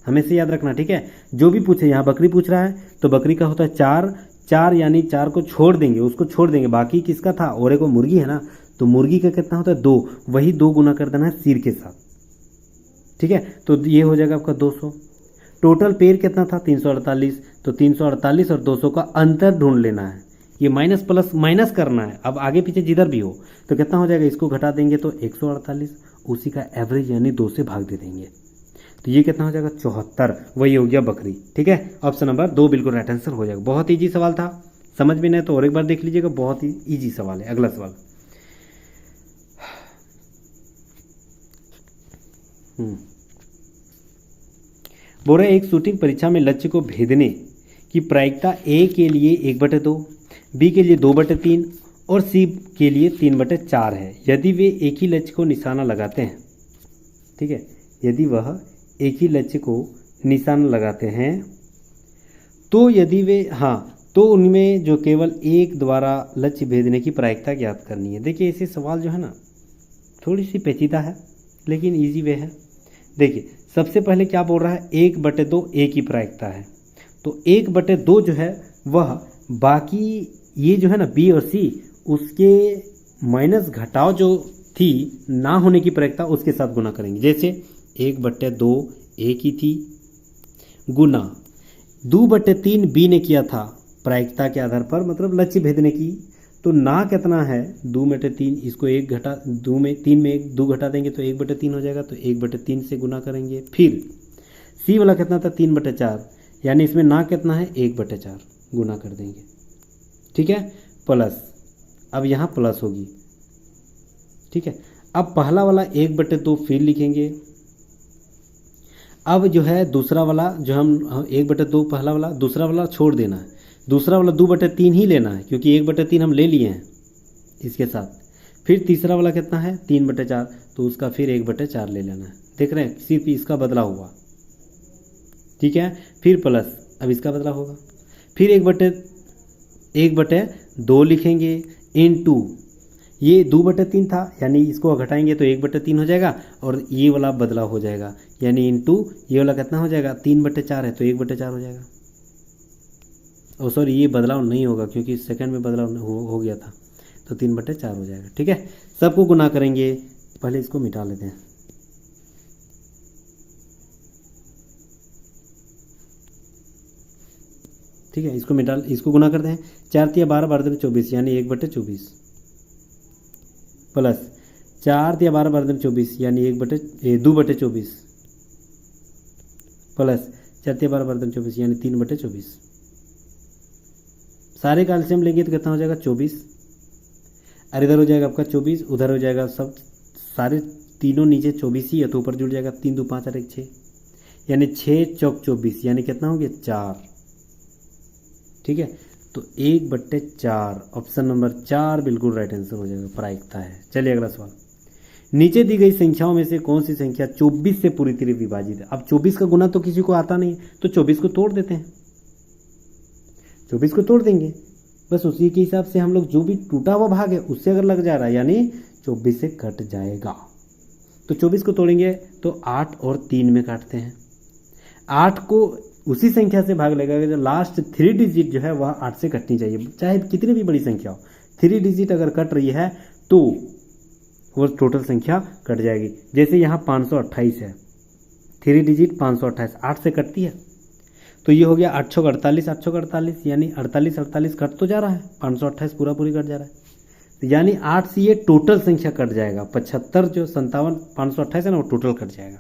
हमेशा याद रखना, ठीक है। जो भी पूछे, यहाँ बकरी पूछ रहा है तो बकरी का होता है 4 यानी 4 को छोड़ देंगे, उसको छोड़ देंगे, बाकी किसका था? और एक वो मुर्गी है ना, तो मुर्गी का कितना होता है? 2, वही 2 गुना कर देना है सिर के साथ। ठीक है, तो ये हो जाएगा आपका 200। टोटल पैर कितना था? 348, तो 348 और 200 का अंतर ढूंढ लेना है। ये माइनस प्लस माइनस करना है, अब आगे पीछे जिधर भी हो तो कितना हो जाएगा? इसको घटा देंगे तो 148, उसी का एवरेज यानी 2 से भाग दे देंगे, तो ये कितना हो जाएगा? 74, वही हो गया बकरी। ठीक है, ऑप्शन नंबर 2 बिल्कुल राइट आंसर हो जाएगा। बहुत ईजी सवाल था, समझ में नहीं तो और एक बार देख लीजिएगा, बहुत ही ईजी सवाल है। अगला सवाल। बोल रहे एक शूटिंग परीक्षा में लक्ष्य को भेदने की प्रायिकता ए के लिए 1/2, बी के लिए 2/3 और सी के लिए 3/4 है। यदि वे एक ही लक्ष्य को निशाना लगाते हैं, ठीक है, यदि वह एक ही लक्ष्य को निशाना लगाते हैं तो यदि वे तो उनमें जो केवल एक द्वारा लक्ष्य भेदने की प्रायिकता ज्ञात करनी है। देखिए ऐसे सवाल जो है ना थोड़ी सी पेचीदा है लेकिन इजी वे है। देखिए सबसे पहले क्या बोल रहा है, 1/2 ए की प्रायिकता है, तो 1/2 जो है वह बाकी ये जो है ना बी और सी उसके माइनस घटाव जो थी ना होने की प्रायिकता उसके साथ गुना करेंगे। जैसे 1/2 ए की थी गुना 2/3 बी ने किया था प्रायिकता के आधार पर, मतलब लक्ष्य भेदने की, तो ना कितना है 2/3, इसको 1 घटा 2 में 3 में 1 2 घटा देंगे तो 1/3 हो जाएगा, तो 1/3 से गुना करेंगे। फिर सी वाला कितना था 3/4, यानी इसमें ना कितना है 1/4 गुना कर देंगे, ठीक है, प्लस अब यहाँ प्लस होगी, ठीक है। अब पहला वाला 1/2 फिर लिखेंगे। अब जो है दूसरा वाला जो हम 1/2 पहला वाला, दूसरा वाला छोड़ देना है, दूसरा वाला 2/3 ही लेना है क्योंकि 1/3 हम ले लिए हैं इसके साथ। फिर तीसरा वाला कितना है 3/4, तो उसका फिर 1/4 ले लेना है, देख रहे हैं सिर्फ इसका बदला हुआ, ठीक है। फिर प्लस अब इसका बदला होगा, फिर 1/2 लिखेंगे इनटू ये 2/3 था, यानी इसको घटाएंगे तो 1/3 हो जाएगा और ये वाला बदला हो जाएगा, यानी इनटू ये वाला कितना हो जाएगा 3/4 है तो 1/4 हो जाएगा। और सॉरी ये बदलाव नहीं होगा क्योंकि सेकंड में बदलाव हो गया था, तो 3/4 हो जाएगा, ठीक है। सबको गुना करेंगे, पहले इसको मिटा लेते हैं, ठीक है, इसको गुना करते हैं। 4 × 12 12 24 यानी 1/24 प्लस 4 × 12 12 24 यानी 2/24 प्लस 4 × 12 12 24 यानी 3/24। सारे का एलसीएम लेंगे तो कितना हो जाएगा 24, और इधर हो जाएगा आपका 24, उधर हो जाएगा सब सारे तीनों नीचे 24 ही है तो ऊपर जुड़ जाएगा 3 2 5 और 1 6, यानी 6 चौक 24 यानी कितना हो गया 4, ठीक है। तो 1/4 ऑप्शन नंबर 4 बिल्कुल राइट आंसर हो जाएगा, प्रायिकता है। चलिए अगला सवाल, नीचे दी गई संख्याओं में से कौन सी संख्या 24 से पूरी तरह विभाजित है। अब 24 का गुना तो किसी को आता नहीं तो 24 को तोड़ देते हैं, 24 को तोड़ देंगे, बस उसी के हिसाब से हम लोग जो भी टूटा हुआ भाग है उससे अगर लग जा रहा है यानी 24 से कट जाएगा। तो 24 को तोड़ेंगे तो 8 और 3 में काटते हैं, 8 को उसी संख्या से भाग लगेगा जो लास्ट 3 डिजिट जो है वह 8 से कटनी चाहिए, चाहे कितनी भी बड़ी संख्या हो, 3 डिजिट अगर कट रही है तो वो टोटल संख्या कट जाएगी। जैसे यहाँ 528 है, 3 डिजिट 528 8 से कटती है, तो ये हो गया 8 छक 48 8 छक 48 यानी 48 48 कट तो जा रहा है, 528 पूरा पूरी कट जा रहा है, तो यानी 8 से ये टोटल संख्या कट जाएगा। 75 जो 57 528 है ना वो टोटल कट जाएगा।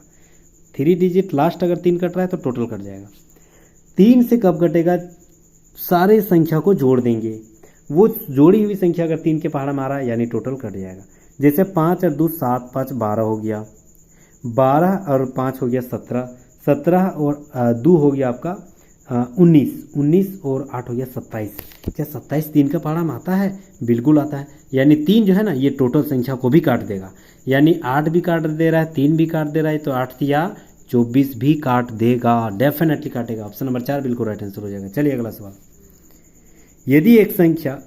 3 डिजिट लास्ट अगर 3 कट रहा है तो टोटल कट जाएगा। 3 से कब कटेगा, सारे संख्या को जोड़ देंगे, वो जोड़ी हुई संख्या अगर 3 के पहाड़ा मारा यानी टोटल कट जाएगा। जैसे 5 और 2 7 5 12 हो गया, 12 और 5 हो गया 17, 17 और 2 हो गया आपका 19, 19 और 8 हो गया 27। क्या 27 3 का पहाड़ा में आता है? बिल्कुल आता है, यानी 3 जो है ना ये टोटल संख्या को भी काट देगा, यानी 8 भी काट दे रहा है, 3 भी काट दे रहा है, तो 8 या 24 भी काट देगा, डेफिनेटली काटेगा। ऑप्शन नंबर 4 बिल्कुल राइट आंसर हो जाएगा। चलिए अगला सवाल, यदि एक संख्या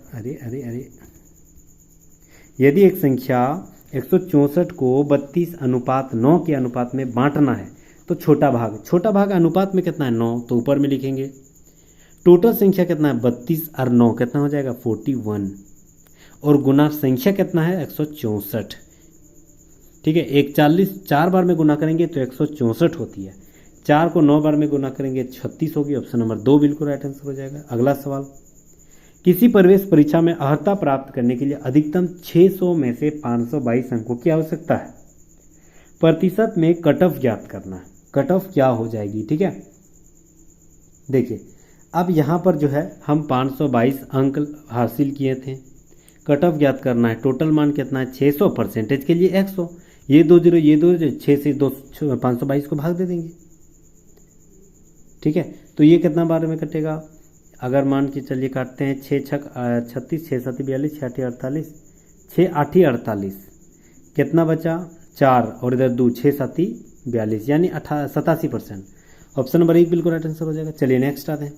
यदि एक संख्या 164 को 32:9 के अनुपात में बांटना है तो छोटा भाग अनुपात में कितना है 9, तो ऊपर में लिखेंगे। टोटल संख्या कितना है 32 और 9 कितना हो जाएगा 41, और गुना संख्या कितना है 164, ठीक है। 4 बार में गुना करेंगे तो 164 होती है, 4 को 9 बार में गुना करेंगे 36 होगी। ऑप्शन नंबर 2 बिल्कुल राइट आंसर हो जाएगा। अगला सवाल, किसी प्रवेश परीक्षा में अर्हता प्राप्त करने के लिए अधिकतम 600 में से 522 अंकों की आवश्यकता है, प्रतिशत में कट ऑफ ज्ञात करना है, कट ऑफ क्या हो जाएगी, ठीक है। देखिए अब यहाँ पर जो है हम 522 अंक हासिल किए थे, कट ऑफ ज्ञात करना है, टोटल मान कितना है 600, परसेंटेज के लिए 100, ये 2 0 ये 2 0, 6 से 522 को भाग दे देंगे, ठीक है। तो ये कितना बार में कटेगा, अगर मान के चलिए काटते हैं 6 छक 36, 6 7 42, 6 8 48, 6 8 48, कितना बचा 4 और इधर 2, 6 7 42 यानी 87%। ऑप्शन नंबर 1 बिल्कुल राइट आंसर हो जाएगा। चलिए नेक्स्ट आते हैं,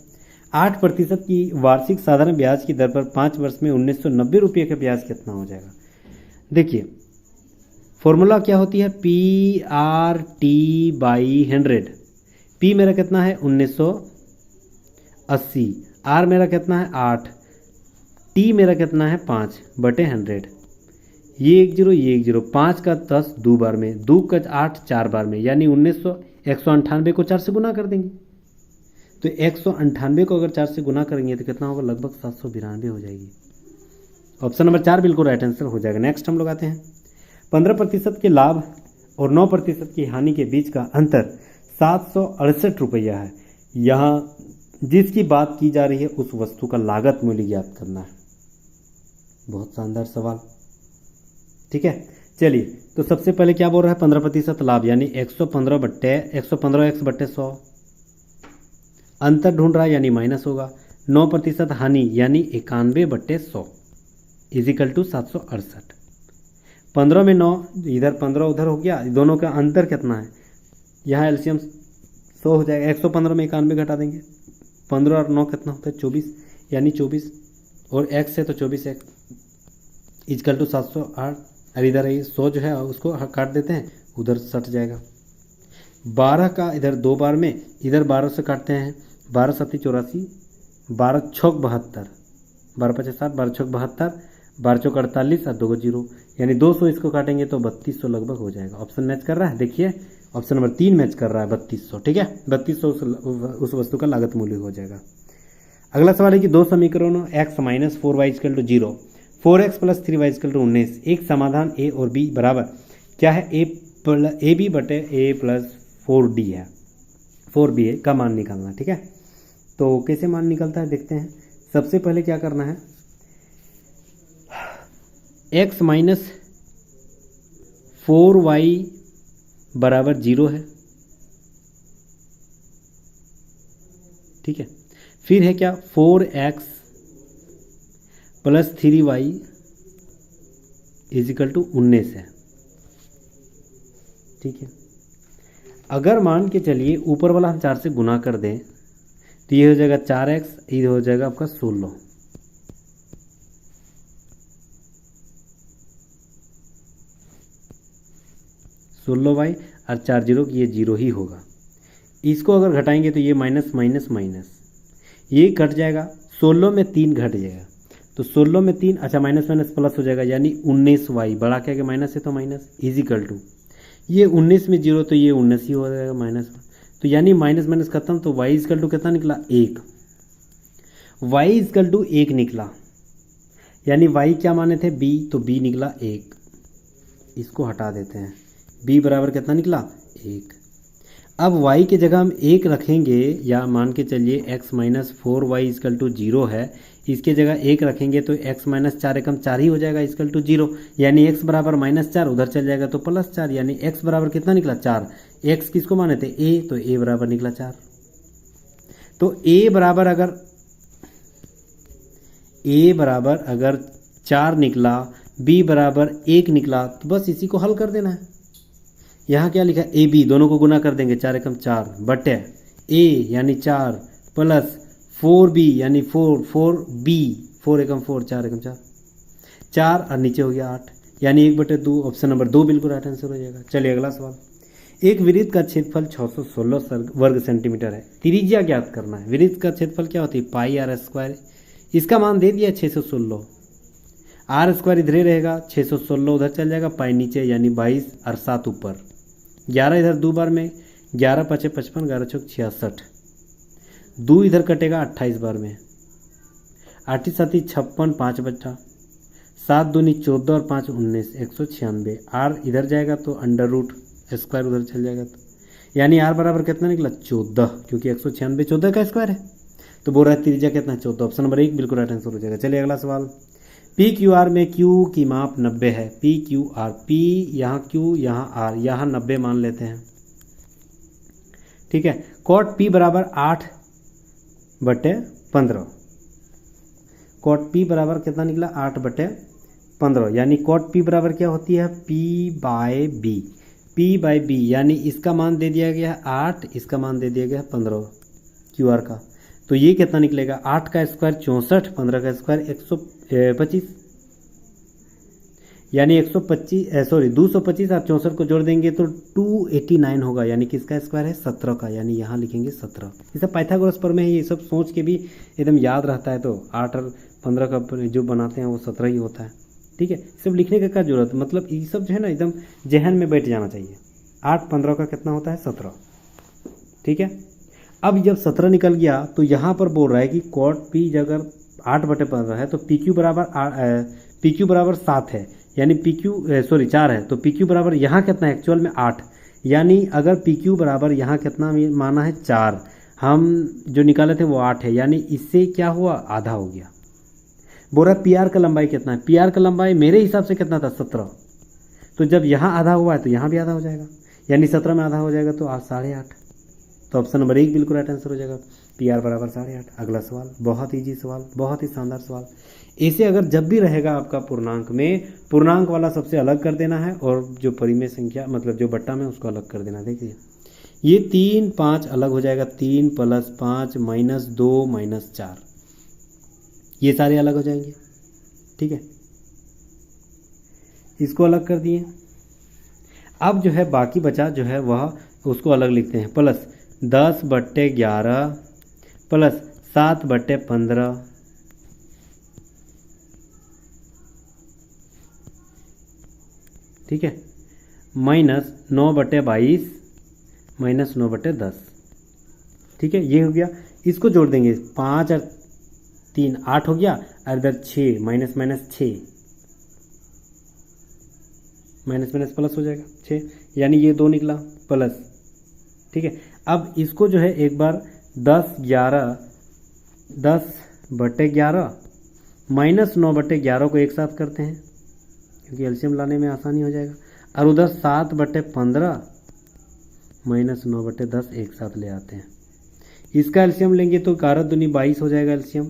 8% की वार्षिक साधारण ब्याज की दर पर 5 वर्ष में 1990 रुपये का ब्याज कितना हो जाएगा। देखिए फॉर्मूला क्या होती है, PRT/100। P मेरा कितना है 1980, R मेरा कितना है 8, T मेरा कितना है 5/100। ये 1 0 ये 1 0, 5 का 10 2 बार में, 2 का 8 4 बार में, यानी 198 को 4 से गुना कर देंगे। तो 198 को अगर 4 से गुना करेंगे तो कितना होगा, लगभग 792 हो जाएगी। ऑप्शन नंबर 4 बिल्कुल राइट आंसर हो जाएगा। नेक्स्ट हम लोग आते हैं, 15% के लाभ और 9% की हानि के बीच का अंतर 768 रुपया है। यहाँ जिसकी बात की जा रही है उस वस्तु का लागत मूल्य ज्ञात करना है। बहुत शानदार सवाल, ठीक है। चलिए, तो सबसे पहले क्या बोल रहा है, 15% लाभ यानी 115/100 अंतर ढूंढ रहा है यानी माइनस होगा। 9% हानि यानी 91/100 इजिकल टू 768। 15 में 9, इधर 15 उधर हो गया, दोनों का अंतर कितना है, यहाँ एलसीएम 100 हो जाएगा। 115 में 91 घटा देंगे, 15 और 9 कितना होता है 24, यानी 24 और x है तो 24x इजकल टू 708। और इधर ये 100 जो है उसको काट देते हैं, उधर सट जाएगा। 12 का इधर 2 बार में, इधर 12 से काटते हैं, 12 7 84, 12 6 72, 12 5 7, 12 6 72, 12 चौक 48 और 2 0, यानी 200 इसको काटेंगे तो 3200 लगभग हो जाएगा। ऑप्शन मैच कर रहा है, देखिए ऑप्शन नंबर 3 मैच कर रहा है 3200, ठीक है। 3200 उस वस्तु का लागत मूल्य हो जाएगा। अगला सवाल है कि दो समीकरणों x - 4y = 0, 4x + 3y = 19, एक समाधान a और b बराबर क्या है, ab/a + 4d है, 4b का मान निकालना, ठीक है। तो कैसे मान निकलता है देखते हैं। सबसे पहले क्या करना है, x - 4y = 0 है, ठीक है। फिर है क्या, 4x + 3y = 19 है, ठीक है। अगर मान के चलिए ऊपर वाला हम 4 से गुना कर दें तो ये हो जाएगा 4x, ये हो जाएगा आपका 16, y और 4 0 की ये 0 ही होगा। इसको अगर घटाएंगे तो ये माइनस माइनस माइनस, ये कट जाएगा, 16 में 3 घट जाएगा, तो 16 में 3, अच्छा माइनस माइनस प्लस हो जाएगा, यानी 19y बड़ा क्या, माइनस है तो माइनस इजिकल टू ये 19 में 0 तो ये 19 ही हो जाएगा माइनस, तो यानी माइनस माइनस खत्म, तो y इजकल टू कितना निकला 1, y इजकल टू 1 निकला, यानी y क्या माने थे b, तो b निकला 1, इसको हटा देते हैं, b बराबर कितना निकला 1। अब y की जगह हम 1 रखेंगे, या मान के चलिए x - 4y = 0 है, इसके जगह 1 रखेंगे तो x - 4 एकम 4 ही हो जाएगा इक्वल टू 0, यानी x बराबर -4, उधर चल जाएगा तो +4, यानी x बराबर कितना निकला 4। x किसको माने थे a, तो a बराबर निकला 4। तो a बराबर अगर 4 निकला, b बराबर 1 निकला, तो बस इसी को हल कर देना है। यहाँ क्या लिखा है, ए बी दोनों को गुना कर देंगे, 4 एकम 4 बटे a यानी 4 प्लस 4b यानी 4, 4b 4 एकम 4, 4 एकम 4, 4 और नीचे हो गया 8, यानी 1/2। ऑप्शन नंबर 2 बिल्कुल राइट आंसर हो जाएगा। चलिए अगला सवाल, एक वृत्त का क्षेत्रफल 616 वर्ग सेंटीमीटर है, त्रिज्या ज्ञात करना है। वृत्त का क्षेत्रफल क्या होती है, πr², इसका मान दे दिया 616, r² इधर ही रहेगा, 616 उधर चल जाएगा, पाई नीचे यानी 22 और 7 ऊपर, 11 इधर 2 बार में, 11 × 5 = 55, 11 × 6 = 66, 2 इधर कटेगा 28 बार में, 8 × 7 = 56, 5 बचा, 7 दूनी 14 और 5 19, 196, r इधर जाएगा तो √² उधर चल जाएगा, तो यानी r बराबर कितना निकला 14, क्योंकि 196 14 का स्क्वायर है, तो बोल रहा है त्रिज्या कितना 14। ऑप्शन नंबर 1 बिल्कुल राइट आंसर हो जाएगा। चलिए अगला सवाल, PQR में Q की माप 90 है, PQR, P यहाँ Q यहाँ R, यहाँ 90 मान लेते हैं, ठीक है। कॉट P बराबर 8/15, कॉट P बराबर कितना निकला 8/15, यानी कॉट P बराबर क्या होती है P/B, P/B यानी इसका मान दे दिया गया है 8, इसका मान दे दिया गया है 15 QR का, तो ये कितना निकलेगा, 8 का स्क्वायर 64, 15 का स्क्वायर 125, यानी 225 आप 64 को जोड़ देंगे तो 289 होगा, यानी किसका स्क्वायर है 17 का, यानी यहाँ लिखेंगे 17। ये सब पाइथागोरस पर में है, ये सब सोच के भी एकदम याद रहता है। तो 8 और 15 का जो बनाते हैं वो 17 ही होता है। ठीक है, ये सब लिखने का क्या जरूरत है, मतलब ये सब जो है ना एकदम जहन में बैठ जाना चाहिए। 8 15 का कितना होता है 17। ठीक है, अब जब 17 निकल गया तो यहाँ पर बोल रहा है कि कॉट पी अगर 8/15 है तो पी क्यू बराबर 7 है, यानी चार है, तो पी क्यू बराबर यहाँ कितना है एक्चुअल में 8, यानी अगर पी क्यू बराबर यहाँ कितना माना है 4, हम जो निकाले थे वो 8 है, यानी इससे क्या हुआ आधा हो गया। बोल रहा है पी आर का लंबाई कितना है, पी आर का लंबाई मेरे हिसाब से कितना था 17, तो जब यहाँ आधा हुआ है तो यहाँ भी आधा हो जाएगा, यानी 17 में आधा हो जाएगा तो 8.5। तो ऑप्शन नंबर 1 बिल्कुल राइट आंसर हो जाएगा, पी आर बराबर 8.5। अगला सवाल बहुत ईजी सवाल, बहुत ही शानदार सवाल। ऐसे अगर जब भी रहेगा आपका पूर्णांक में, पूर्णांक वाला सबसे अलग कर देना है और जो परिमेय संख्या मतलब जो बट्टा में उसको अलग कर देना। देखिए ये 3 5 अलग हो जाएगा, 3 + 5 -2 -4, ये सारे अलग हो जाएंगे। ठीक है, इसको अलग कर दिए। अब जो है बाकी बचा जो है वह उसको अलग लिखते हैं, प्लस 10/11 प्लस 7/15 ठीक है, -9/22 -9/10। ठीक है, ये हो गया। इसको जोड़ देंगे 5 और 3 8 हो गया, और इधर 6 माइनस 6 माइनस प्लस हो जाएगा 6, यानी ये 2 निकला प्लस। ठीक है, अब इसको जो है एक बार 10/11 -9/11 को एक साथ करते हैं क्योंकि एलसीएम लाने में आसानी हो जाएगा, और उधर 7/15 -9/10 एक साथ ले आते हैं। इसका एलसीएम लेंगे तो 11 दूनी 22 हो जाएगा एलसीएम।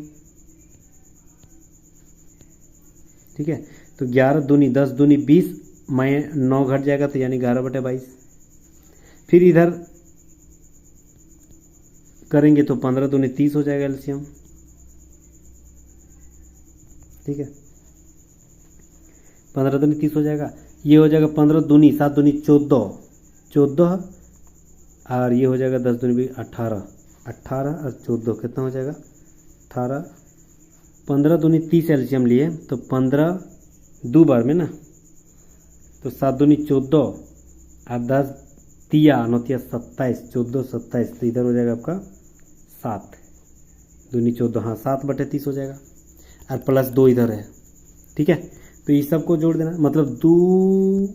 ठीक है, तो 11 दूनी 10 दूनी 20 9 घट जाएगा तो यानी 11/22। फिर इधर करेंगे तो 15 दूनी 30 हो जाएगा एलसीएम। ठीक है, 15 दूनी 30 हो जाएगा, ये हो जाएगा 15 दूनी 7 दूनी 14 और ये हो जाएगा 10 दूनी 18 और 14 कितना हो जाएगा 18। 15 दूनी 30 एलसीएम लिए तो 15 2 बार में ना, तो 7 दूनी 14 और 10 तिया 9 तिया 27 14 27, तो इधर हो जाएगा आपका 7 दूनी 14, हाँ 7/30 हो जाएगा, और प्लस 2 इधर है। ठीक है, तो इस सब को जोड़ देना, मतलब 2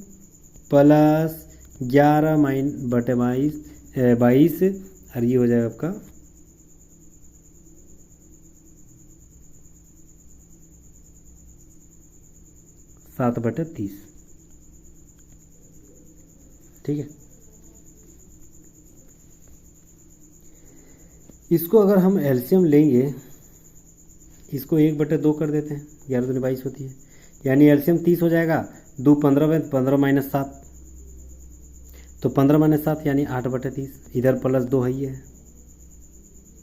+ 11 -22 और ये हो जाएगा आपका 7/30। ठीक है, इसको अगर हम एलसीएम लेंगे, इसको 1/2 कर देते हैं, 11 दूनी 22 होती है, यानी एलसीएम 30 हो जाएगा। 2 15 में 15 - 7, तो 15 - 7 यानी 8/30, इधर प्लस 2 है ही है।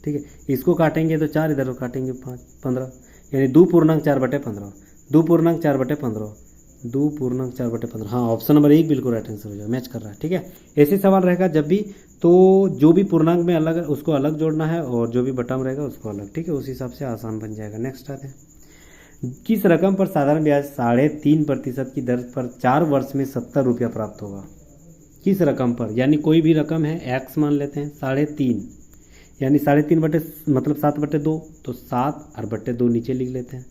ठीक है, इसको काटेंगे तो 4, इधर काटेंगे 5 15, यानी 2 पूर्णांक 4/15 2 पूर्णांक 4/15 2 पूर्णांक 4/15। हाँ, ऑप्शन नंबर 1 बिल्कुल राइट आंसर हो जाएगा, मैच कर रहा है। ठीक है, ऐसे सवाल रहेगा जब भी, तो जो भी पूर्णांक में अलग उसको अलग जोड़ना है और जो भी बटा में रहेगा उसको अलग। ठीक है, उस हिसाब से आसान बन जाएगा। नेक्स्ट आते हैं, किस रकम पर साधारण ब्याज 3.5% की दर पर 4 वर्ष में 70 रुपया प्राप्त होगा। किस रकम पर, यानी कोई भी रकम है x मान लेते हैं 3.5, यानी 3.5 मतलब 7/2, तो 7 और 2 नीचे लिख लेते हैं,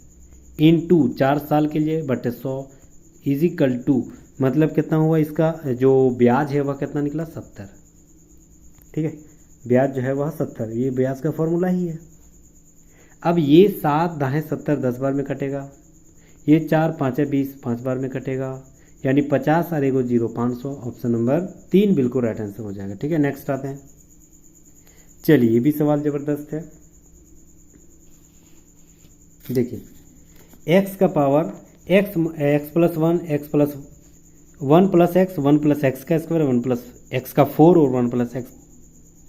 × 4 साल के लिए /100 = मतलब कितना हुआ, इसका जो ब्याज है वह कितना निकला 70। ठीक है, ब्याज जो है वह 70, ये ब्याज का फॉर्मूला ही है। अब ये 7 दाहें 70 10 बार में कटेगा, ये 4 5 20 5 बार में कटेगा, यानी 50 और 1 0 500। ऑप्शन नंबर 3 बिल्कुल राइट आंसर हो जाएगा। ठीक है, नेक्स्ट आते हैं। चलिए, ये भी सवाल ज़बरदस्त है। देखिए, x का power x + 1 x + 1 + x 1 + x का स्क्वायर 1 + x का 4 और 1 + x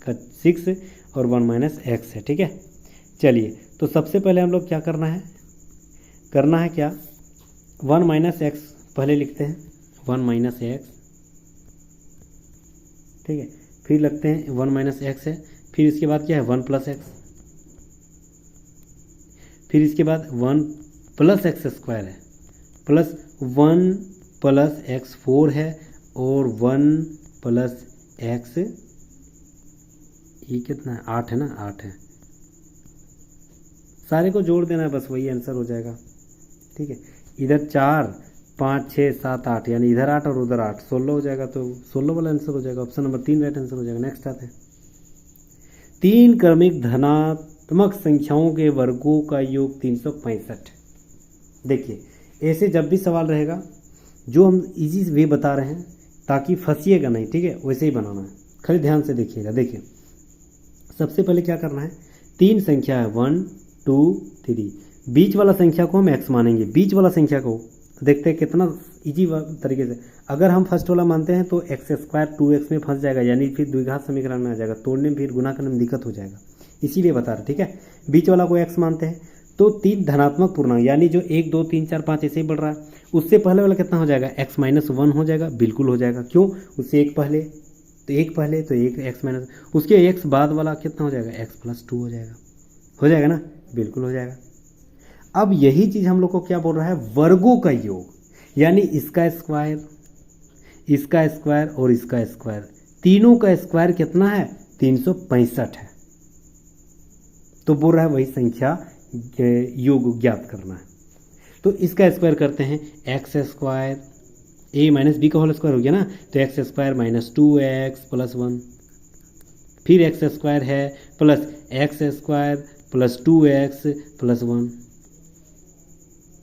का 6 और 1 - x है। ठीक है, चलिए, तो सबसे पहले हम लोग क्या करना है क्या 1 - x पहले लिखते हैं 1 माइनस एक्स, ठीक है, फिर लगते हैं 1 माइनस एक्स है, फिर इसके बाद क्या है 1 प्लस एक्स, फिर इसके बाद 1 प्लस एक्स स्क्वायर है, प्लस 1 प्लस एक्स 4 है, और 1 प्लस एक्स, ये कितना है 8 है ना, 8 है, सारे को जोड़ देना है बस, वही आंसर हो जाएगा। ठीक है, इधर 4 5 6 7 8, यानी इधर 8 और उधर 8, 16 हो जाएगा, तो 16 वाला आंसर हो जाएगा, ऑप्शन नंबर 3 राइट आंसर हो जाएगा। नेक्स्ट आते हैं, 3 क्रमिक धनात्मक संख्याओं के वर्गों का योग 365। देखिए ऐसे जब भी सवाल रहेगा, जो हम इजी वे बता रहे हैं ताकि फंसिएगा नहीं, ठीक है, वैसे ही बनाना है, खाली ध्यान से देखिएगा। देखिए सबसे पहले क्या करना है, 3 संख्या है 1 2 3, बीच वाला संख्या को हम x मानेंगे, बीच वाला संख्या को देखते हैं कितना इजी तरीके से। अगर हम फर्स्ट वाला मानते हैं तो x स्क्वायर 2x में फंस जाएगा, यानी फिर द्विघात समीकरण में आ जाएगा, तोड़ने में फिर गुना करने में दिक्कत हो जाएगा, इसीलिए बता रहे। ठीक है, बीच वाला को x मानते हैं, तो 3 धनात्मक पूर्णांक, यानी जो 1 2 3 4 5 ऐसे ही बढ़ रहा है, उससे पहले वाला कितना हो जाएगा, x माइनस 1 हो जाएगा, बिल्कुल हो जाएगा। क्यों, उससे एक पहले, तो एक पहले तो एक x माइनस, उसके x बाद वाला कितना हो जाएगा, x प्लस 2 हो जाएगा ना, बिल्कुल हो जाएगा। अब यही चीज़ हम लोग को क्या बोल रहा है, वर्गों का योग, यानी इसका स्क्वायर, इसका स्क्वायर और इसका स्क्वायर, तीनों का स्क्वायर कितना है, 365 है। तो बोल रहा है वही संख्या योग ज्ञात करना है। तो इसका स्क्वायर करते हैं, एक्स स्क्वायर ए माइनस बी का होल स्क्वायर हो गया ना, तो x square minus 2x plus 1, फिर एक्स स्क्वायर है plus x square plus 2x plus 1।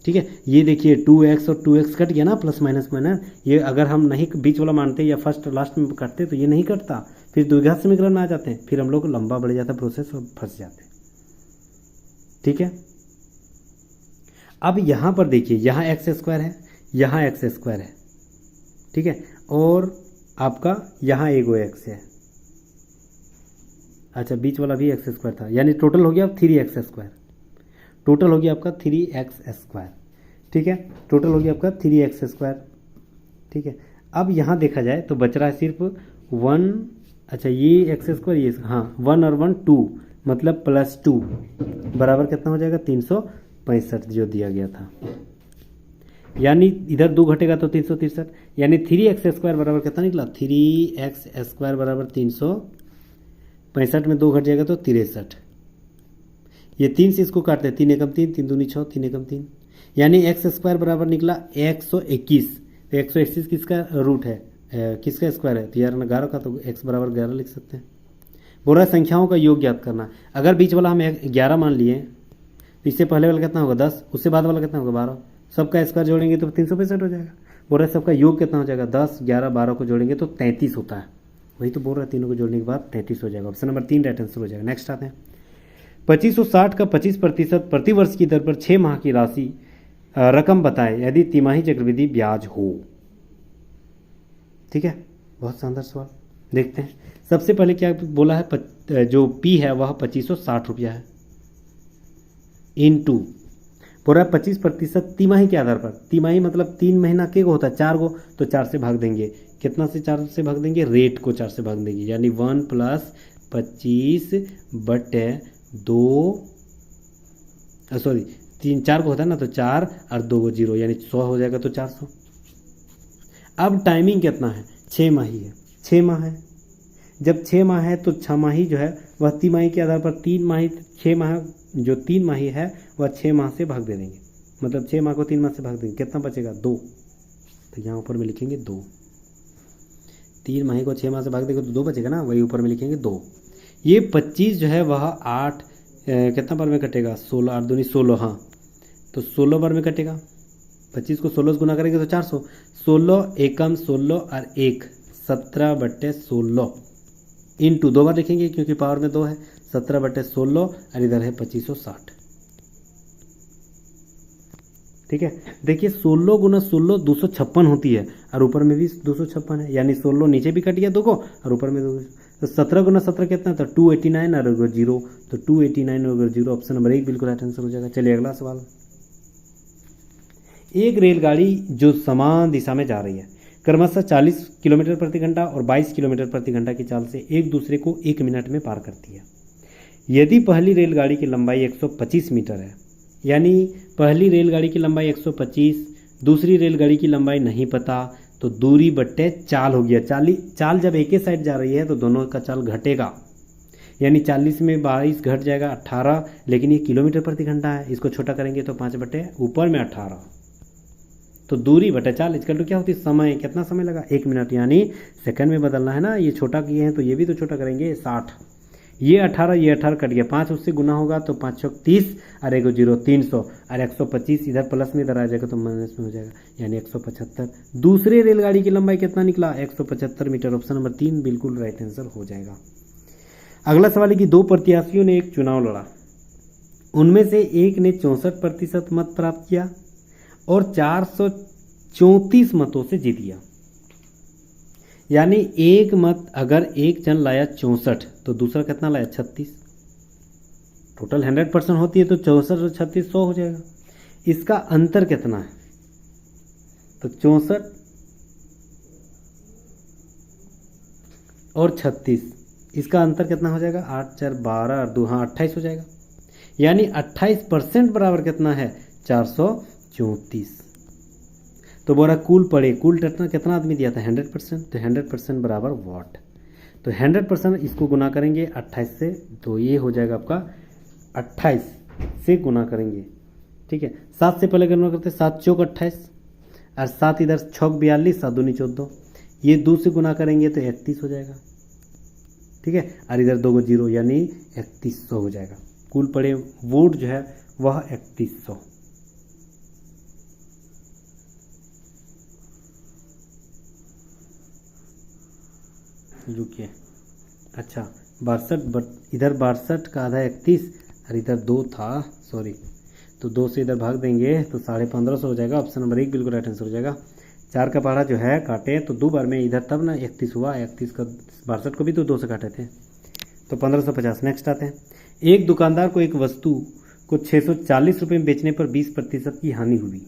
ठीक है, ये देखिए 2x और 2x कट गया ना, प्लस माइनस माइनस, ये अगर हम नहीं बीच वाला मानते या फर्स्ट लास्ट में करते तो ये नहीं कटता, फिर द्विघात समीकरण में आ जाते हैं, फिर हम लोग लंबा बढ़ जाता प्रोसेस और फंस जाते हैं। ठीक है, अब यहाँ पर देखिए, यहाँ एक्स स्क्वायर है, यहाँ एक्स स्क्वायर है, ठीक है, और आपका यहाँ एगो एक्स है, अच्छा बीच वाला भी एक्स स्क्वायर था, यानी टोटल हो गया 3x स्क्वायर, टोटल हो गया आपका 3x स्क्वायर। ठीक है, टोटल हो गया आपका 3x स्क्वायर। ठीक है, अब यहाँ देखा जाए तो बच रहा है सिर्फ 1, अच्छा ये एक्स स्क्वायर, ये हाँ 1 और 1 2, मतलब प्लस 2 बराबर कितना हो जाएगा, 365 जो दिया गया था, यानी इधर 2 घटेगा तो 363, यानी 3x स्क्वायर बराबर कितना निकला, 3x स्क्वायर बराबर 365 में 2 घट जाएगा तो 63, ये 3 से इसको काटते हैं, 3 एकम 3 3 दूनी 6 3 एकम 3, यानी एक्स स्क्वायर बराबर निकला 121। तो 121 किसका रूट है, किसका स्क्वायर है, तो यार 11 का, तो x बराबर 11 लिख सकते हैं। बोल रहा है संख्याओं का योग ज्ञात करना। अगर बीच वाला हम 11 मान लिए तो इससे पहले वाला कितना होगा 10, उससे बाद वाला कितना होगा 12, सबका स्क्वायर जोड़ेंगे तो 365 हो जाएगा। बोल रहा है सबका योग कितना हो जाएगा, 10 11 12 को जोड़ेंगे तो 33 होता है, वही तो बोल रहा है, तीनों को जोड़ने के बाद 33 हो जाएगा। ऑप्शन नंबर 3 राइट आंसर हो जाएगा। नेक्स्ट आते हैं, 2560 का 25% प्रतिवर्ष की दर पर 6 माह की राशि रकम बताएं यदि तिमाही चक्रवृद्धि ब्याज हो। ठीक है, बहुत शानदार सवाल, देखते हैं। सबसे पहले क्या बोला है, जो P है वह 2560 रुपया है, इनटू बोल रहा है 25% तिमाही के आधार पर, तिमाही मतलब 3 महीना के को होता है, 4 को, तो 4 से भाग देंगे, कितना से 4 से भाग देंगे, रेट को 4 से भाग देंगे, यानी 1 + 25/2, सॉरी 3 4 को होता है ना, तो 4 और 2 को 0, यानी 100 हो जाएगा, तो 400। अब टाइमिंग कितना है, 6 माही है, 6 माह है, जब 6 माह है तो 6 माही जो है वह तिमाही के आधार पर 3 माही, 6 माह जो 3 माही है वह 6 माह से भाग दे देंगे, मतलब 6 माह को 3 माह से भाग देंगे, कितना बचेगा 2, तो यहाँ ऊपर में लिखेंगे 2, 3 माही को 6 माह से भाग देंगे तो 2 बचेगा ना, वही ऊपर में लिखेंगे 2। ये 25 जो है वह 8 कितना बार में कटेगा, 16 8 दूनी 16, हाँ तो 16 बार में कटेगा, 25 को 16 से गुना करेंगे तो 400, 16 एकम 16 और 1 17/16, इनटू 2 बार लिखेंगे क्योंकि पावर में 2 है, 17/16 और इधर है 2560। ठीक है, देखिए 16 × 16 256 होती है, और ऊपर में भी 256 है, यानी 16 नीचे भी कट गया 2 को और ऊपर में 2, तो 17 × 17 कितना था, 289 और 0, तो 289 और 0, ऑप्शन नंबर 1 बिल्कुल राइट आंसर हो जाएगा। चलिए अगला सवाल, एक रेलगाड़ी जो समान दिशा में जा रही है क्रमशः 40 किलोमीटर प्रति घंटा और 22 किलोमीटर प्रति घंटा की चाल से एक दूसरे को 1 मिनट में पार करती है। यदि पहली रेलगाड़ी की लंबाई 125 मीटर है, यानी पहली रेलगाड़ी की लंबाई 125, दूसरी रेलगाड़ी की लंबाई नहीं पता, तो दूरी बट्टे चाल हो गया। चाल जब एक ही साइड जा रही है तो दोनों का चाल घटेगा, यानी 40 में 22 घट जाएगा 18, लेकिन ये किलोमीटर प्रति घंटा है, इसको छोटा करेंगे तो 5 बटे ऊपर में 18, तो दूरी बटे चाल इजकल टू क्या होती है समय, कितना समय लगा 1 मिनट, यानी सेकंड में बदलना है ना। ये छोटा किए हैं तो ये भी तो छोटा करेंगे 60, ये 18 कट गया, 5 उससे गुना होगा तो 5 चौक 30 और 1 0 300 और 125 इधर प्लस में इधर आ जाएगा तो माइनस में हो जाएगा, यानी 175। दूसरी रेलगाड़ी की लंबाई कितना निकला 175 मीटर। ऑप्शन नंबर 3 बिल्कुल राइट आंसर हो जाएगा। अगला सवाल है कि 2 प्रत्याशियों ने एक चुनाव लड़ा, उनमें से एक ने 64% मत प्राप्त किया और 434 मतों से जीत गया। यानी एक मत अगर एक जन लाया 64 तो दूसरा कितना लाया 36, टोटल 100% होती है तो 64 और 36 100 हो जाएगा। इसका अंतर कितना है तो 64 और 36, इसका अंतर कितना हो जाएगा 8 4 12 और 2 हाँ 28 हो जाएगा। यानी 28% बराबर कितना है 434। तो बोला कुल पड़े, कुल कितना आदमी दिया था 100%, तो 100% बराबर वाट, तो 100% इसको गुना करेंगे 28 से, तो ये हो जाएगा आपका 28 से गुना करेंगे, ठीक है। 7 से पहले गुना करते 7 चौक 28 और 7 इधर 6 42 7 दूनी 14, ये 2 से गुना करेंगे तो 31 हो जाएगा, ठीक है। और इधर 2 0 यानी 3100 हो जाएगा। कुल पड़े वोट जो है वह 3100। रुकिए, अच्छा 62 इधर 62 का आधा 31 और इधर 2 था, सॉरी, तो 2 से इधर भाग देंगे तो 1550 हो जाएगा। ऑप्शन नंबर 1 बिल्कुल राइट आंसर हो जाएगा। 4 का पहाड़ा जो है काटे तो 2 बार में इधर तब ना 31 हुआ, 31 का 62 को भी तो 2 से काटे थे तो 1550। नेक्स्ट आते हैं, एक दुकानदार को एक वस्तु को 640 रुपये में बेचने पर 20% की हानि हुई।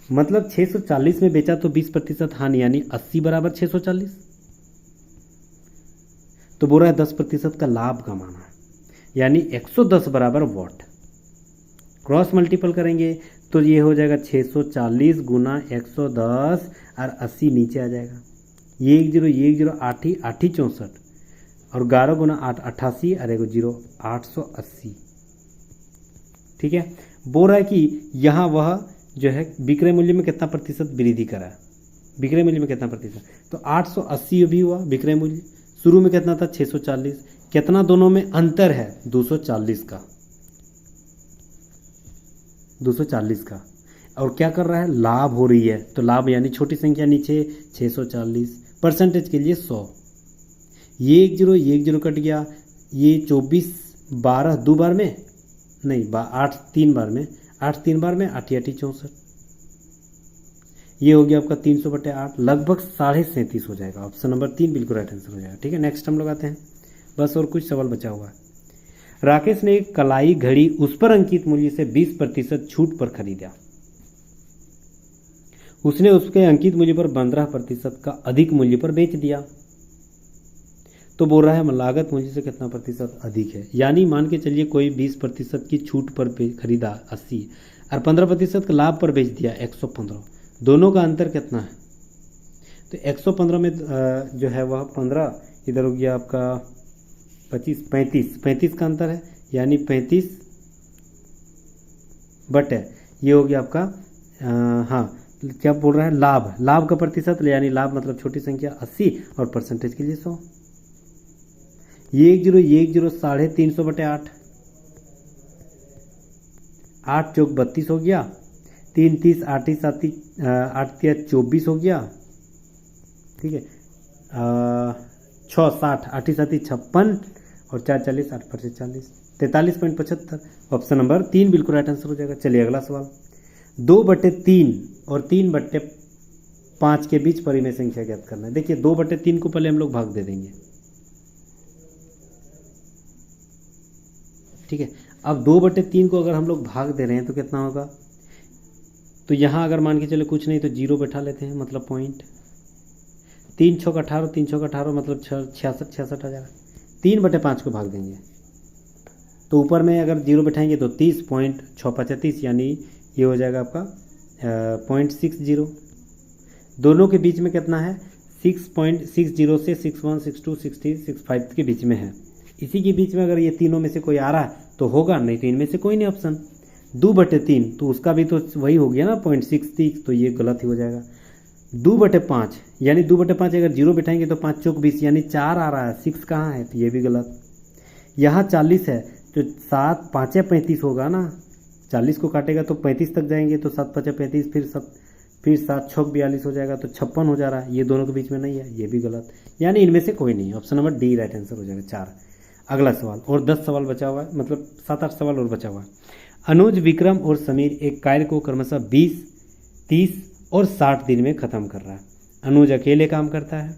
मतलब 640 में बेचा तो 20% हानि, यानी 80 बराबर 640, तो बोल रहा है 10% का लाभ कमाना है, यानी 110 बराबर वाट। क्रॉस मल्टीपल करेंगे तो ये हो जाएगा 640 गुना 110 और 80 नीचे आ जाएगा, ये 1 0 8 ही 8 ही 64 और 11 गुना 8 88 और 1 0 880, ठीक है। बोल रहा है कि यहाँ वह जो है विक्रय मूल्य में कितना प्रतिशत वृद्धि करा है, विक्रय मूल्य में कितना प्रतिशत, तो 880 भी हुआ विक्रय मूल्य, शुरू में कितना था 640, कितना दोनों में अंतर है 240 का, 240 का, और क्या कर रहा है लाभ हो रही है, तो लाभ यानी छोटी संख्या नीचे 640, परसेंटेज के लिए 100, ये 1 0 कट गया, ये 24 12 2 बार में नहीं 8 3 बार में, 8 3 बार में 8 8 64, ये हो गया आपका 300/8 लगभग 37.5 हो जाएगा। ऑप्शन नंबर 3 बिल्कुल राइट आंसर हो जाएगा, ठीक है। नेक्स्ट हम लोग आते हैं, बस और कुछ सवाल बचा हुआ है। राकेश ने एक कलाई घड़ी उस पर अंकित मूल्य से 20% छूट पर खरीदा, उसने उसके अंकित मूल्य पर 15% का अधिक मूल्य पर बेच दिया, तो बोल रहा है लागत मूल्य से कितना प्रतिशत अधिक है। यानी मान के चलिए कोई 20% की छूट पर खरीदा 80 और 15% का लाभ पर बेच दिया 115, दोनों का अंतर कितना है, तो 115 में जो है वह 15, इधर हो गया आपका 25 35 का अंतर है, यानी 35 बट है, ये हो गया आपका हाँ क्या बोल रहा है लाभ का प्रतिशत, यानी लाभ मतलब छोटी संख्या 80 और परसेंटेज के लिए 100, ये 1 0 350/8, 8 चौक 32 हो गया, 3 30 8 7 8 24 हो गया, ठीक है, 6 60 8 7 56 और 4 40 8 5 40 43.75। ऑप्शन नंबर 3 बिल्कुल राइट आंसर हो जाएगा। चलिए अगला सवाल, 2/3 और 3/5 के बीच परिमेय संख्या ज्ञात करना है। देखिए 2/3 को पहले हम लोग भाग दे देंगे, ठीक है। अब 2/3 को अगर हम लोग भाग दे रहे हैं तो कितना होगा, तो यहाँ अगर मान के चले कुछ नहीं तो 0 बैठा लेते हैं, मतलब पॉइंट। 3 छक 18, 3 छक 18 मतलब 66 आ जाएगा। 3/5 को भाग देंगे तो ऊपर में अगर 0 बैठाएंगे तो 30.635 यानी ये हो जाएगा आपका 0.60। दोनों के बीच में कितना है? 6.60 से 61, 62, 60, 65 के बीच में है। इसी के बीच में अगर ये तीनों में से कोई आ रहा है तो होगा, नहीं तो इनमें से कोई नहीं ऑप्शन। 2/3 तो उसका भी तो वही हो गया ना 0.63, तो ये गलत ही हो जाएगा। 2/5 यानी 2/5 अगर 0 बैठाएंगे तो 5 चौक 20 यानी 4 आ रहा है, 6 कहाँ है? तो ये भी गलत। यहाँ 40 है तो 7 5 35 होगा ना, 40 को काटेगा तो 35 तक जाएंगे तो 7 5 35 फिर 7 छक 42 हो जाएगा तो 56 हो जा रहा है। ये दोनों के बीच में नहीं है, ये भी गलत, यानी इनमें से कोई नहीं। Option number D right answer हो जाएगा 4। अगला सवाल, और 10 सवाल बचा हुआ है, मतलब 7-8 सवाल और बचा हुआ है। अनुज, विक्रम और समीर एक कार्य को क्रमशः 20, 30 और 60 दिन में खत्म कर रहा है। अनुज अकेले काम करता है।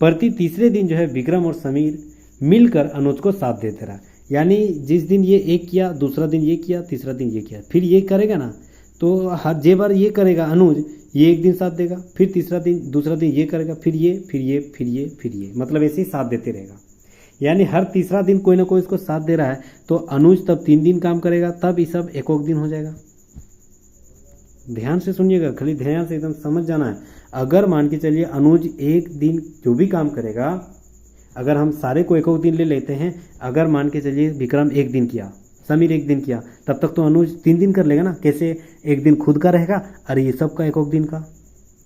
प्रति तीसरे दिन जो है विक्रम और समीर मिलकर अनुज को साथ देते रहा, यानी जिस दिन ये एक किया, दूसरा दिन ये किया, तीसरा दिन ये किया, फिर ये करेगा ना, तो हर जे बार ये करेगा अनुज, ये एक दिन साथ देगा, फिर तीसरा दिन, दूसरा दिन ये करेगा, फिर ये, फिर ये, फिर ये, फिर ये, मतलब ऐसे ही साथ देते रहेगा। यानी हर तीसरा दिन कोई ना कोई इसको साथ दे रहा है, तो अनुज तब 3 दिन काम करेगा, तब ये सब एक दिन हो जाएगा। ध्यान से सुनिएगा, खाली ध्यान से एकदम समझ जाना है। अगर मान के चलिए अनुज एक दिन जो भी काम करेगा, अगर हम सारे को एक दिन ले लेते हैं, अगर मान के चलिए विक्रम 1 दिन किया, समीर 1 दिन किया, तब तक तो अनुज 3 दिन कर लेगा ना। कैसे? एक दिन खुद का रहेगा और ये सब का एक दिन का,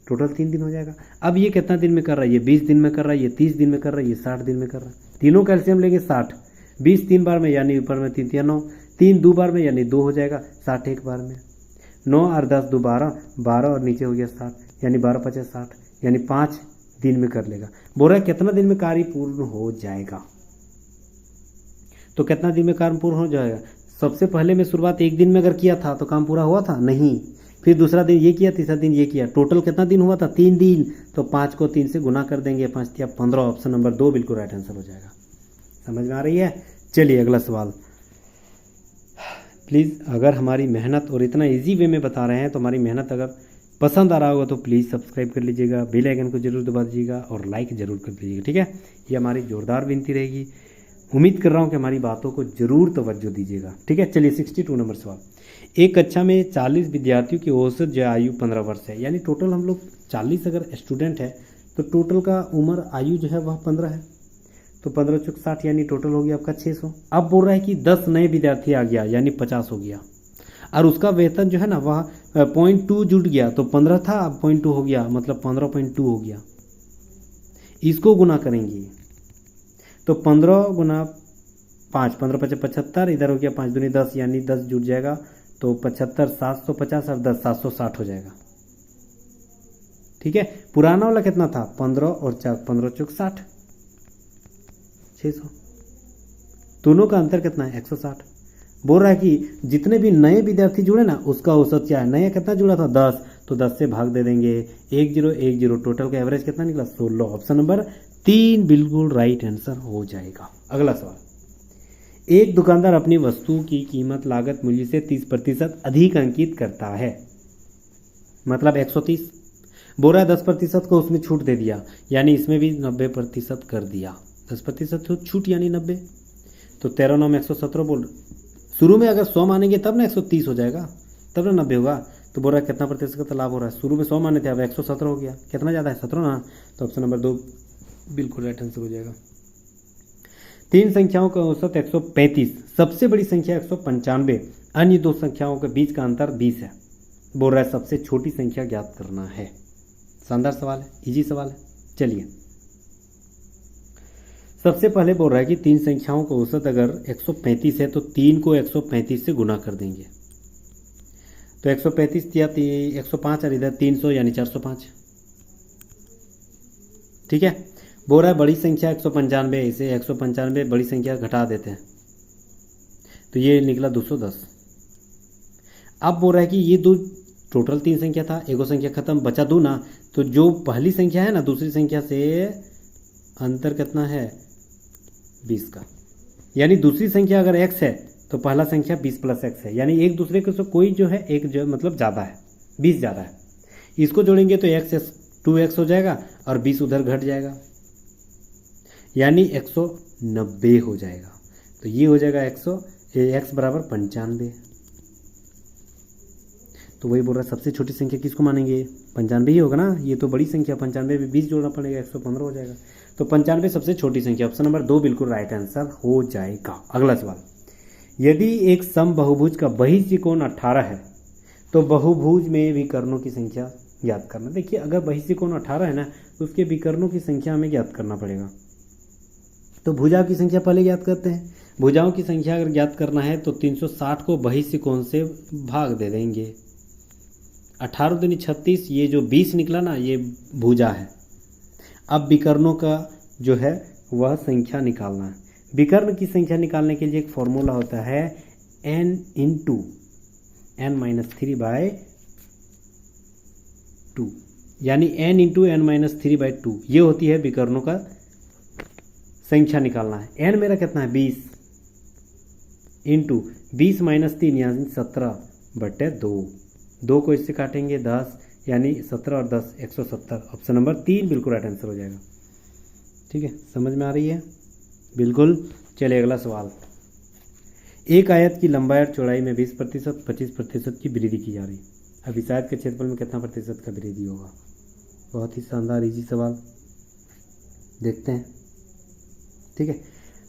टोटल 3 दिन हो जाएगा। अब ये कितना दिन में कर रहा है? ये 20 दिन में कर रहा है, ये 30 दिन में कर रहा है, ये 60 दिन में कर रहा है। तीनों का एलसीएम लेंगे 60, 20 3 बार में यानी ऊपर में 3 3 9, 3 2 बार में यानी 2 हो जाएगा, 60 1 बार में, 9 और 10 2 12, 12 और नीचे हो गया 60, यानी 12 5 60, यानी 5 दिन में कर लेगा। बोल रहा है कितना दिन में कार्य पूर्ण हो जाएगा, तो कितना दिन में काम पूर्ण हो जाएगा? सबसे पहले में शुरुआत 1 दिन में अगर किया था तो काम पूरा हुआ था? नहीं। फिर दूसरा दिन ये किया, तीसरा दिन ये किया, टोटल कितना दिन हुआ था? 3 दिन। तो 5 को 3 से गुना कर देंगे, 5 या 15। ऑप्शन नंबर 2 बिल्कुल राइट आंसर हो जाएगा। समझ में आ रही है? चलिए अगला सवाल। प्लीज़ अगर हमारी मेहनत और इतना इजी वे में बता रहे हैं तो हमारी मेहनत अगर पसंद आ रहा होगा तो प्लीज़ सब्सक्राइब कर लीजिएगा, बेल आइकन को जरूर दबा दीजिएगा और लाइक ज़रूर कर दीजिएगा, ठीक है? ये हमारी जोरदार विनती रहेगी। उम्मीद कर रहा हूँ कि हमारी बातों को जरूर तवज्जो दीजिएगा, ठीक है? चलिए 62 नंबर सवाल। एक कक्षा में 40 विद्यार्थियों की औसत जो आयु 15 वर्ष है, यानी टोटल हम लोग 40 अगर स्टूडेंट है तो टोटल का उम्र आयु जो है वह 15 है, तो 15 चौक 60 यानी टोटल हो गया आपका 600। अब बोल रहा है कि 10 नए विद्यार्थी आ गया यानी 50 हो गया, और उसका वेतन जो है ना वह 0.2 जुट गया, तो 15 था अब 0.2 हो गया, मतलब 15.2 हो गया। इसको गुना करेंगे तो 15 गुना 5, 15 5 75, इधर हो गया 5 दूनी 10 यानी 10 जुट जाएगा, तो 75 750 और 10 760 हो जाएगा, ठीक है? पुराना वाला कितना था? 15 और 4 15 चौक 60, 600। दोनों का अंतर कितना है? 160। बोल रहा है कि जितने भी नए विद्यार्थी जुड़े ना उसका औसत क्या है? नया कितना जुड़ा था? 10, तो 10 से भाग दे देंगे, 1010, टोटल का एवरेज कितना निकला? 16। ऑप्शन नंबर 3 बिल्कुल राइट आंसर हो जाएगा। अगला सवाल। एक दुकानदार अपनी वस्तु की कीमत लागत मूल्य से 30% अधिक अंकित करता है, मतलब 130। बोल रहा है 10% को उसमें छूट दे दिया, यानी इसमें भी 90% कर दिया। 10% छूट यानी 90, तो 13 9 117 बोल। शुरू में अगर 100 मानेंगे तब ना 130 हो जाएगा, तब ना 90 होगा। तो बोल रहा है कितना प्रतिशत का लाभ हो रहा है? शुरू में 100 माने थे, अब 117 हो गया, कितना ज़्यादा है? 17 ना, तो ऑप्शन नंबर 2 बिल्कुल राइट आंसर हो जाएगा। 3 संख्याओं का औसत 135, सबसे बड़ी संख्या 195, अन्य 2 संख्याओं के बीच का अंतर 20 है। बोल रहा है सबसे छोटी संख्या ज्ञात करना है। शानदार सवाल है, इजी सवाल है। चलिए सबसे पहले बोल रहा है कि 3 संख्याओं का औसत अगर 135 है तो 3 को 135 से गुना कर देंगे, तो 135 या 105 और इधर 300 यानी 405, ठीक है? बोल रहा है बड़ी संख्या 195, इसे 195 बड़ी संख्या घटा देते हैं तो ये निकला 210। अब बोल रहा है कि ये दो टोटल 3 संख्या था, एगो संख्या खत्म, बचा 2 ना, तो जो पहली संख्या है ना दूसरी संख्या से अंतर कितना है? 20 का, यानी दूसरी संख्या अगर x है तो पहला संख्या 20 + x है, यानी एक दूसरे के से कोई जो है एक जो मतलब ज़्यादा है, 20 ज़्यादा है। इसको जोड़ेंगे तो x 2x हो जाएगा और 20 उधर घट जाएगा, यानी 190 हो जाएगा। तो ये हो जाएगा x बराबर 95। तो वही बोल रहा है सबसे छोटी संख्या किसको मानेंगे, 95 ही होगा ना। ये तो बड़ी संख्या 95 में 20 जोड़ना पड़ेगा, 115 हो जाएगा। तो 95 सबसे छोटी संख्या, ऑप्शन नंबर 2 बिल्कुल राइट आंसर हो जाएगा। अगला सवाल, यदि एक समबाहुभुज का बहिष्ठ कोण 18 है तो बहुभुज में विकर्णों की संख्या ज्ञात करना। देखिए अगर बहिष्ठ कोण 18 है ना तो उसके विकर्णों की संख्या हमें ज्ञात करना पड़ेगा। तो भुजा की संख्या पहले ज्ञात करते हैं। भुजाओं की संख्या अगर ज्ञात करना है तो 360 को बहिष्ठ कोण से भाग दे देंगे। 18 दूनी 36, ये जो 20 निकला ना ये भुजा है। अब विकर्णों का जो है वह संख्या निकालना है। विकर्ण की संख्या निकालने के लिए एक फॉर्मूला होता है n इंटू n-3/2, यानी n इंटू n-3/2 ये होती है विकर्णों का संख्या निकालना है। n मेरा कितना है 20 इंटू 20 - 3 यानी 17/2। 2 को इससे काटेंगे 10, यानी 17 और 10 170। ऑप्शन नंबर 3 बिल्कुल राइट आंसर हो जाएगा। ठीक है, समझ में आ रही है बिल्कुल। चलिए अगला सवाल, एक आयत की लंबाई और चौड़ाई में 20%, 25% की वृद्धि की जा रही है। अब इस आयत के क्षेत्रफल में कितना प्रतिशत का वृद्धि होगा। बहुत ही शानदार इजी सवाल, देखते हैं। ठीक है,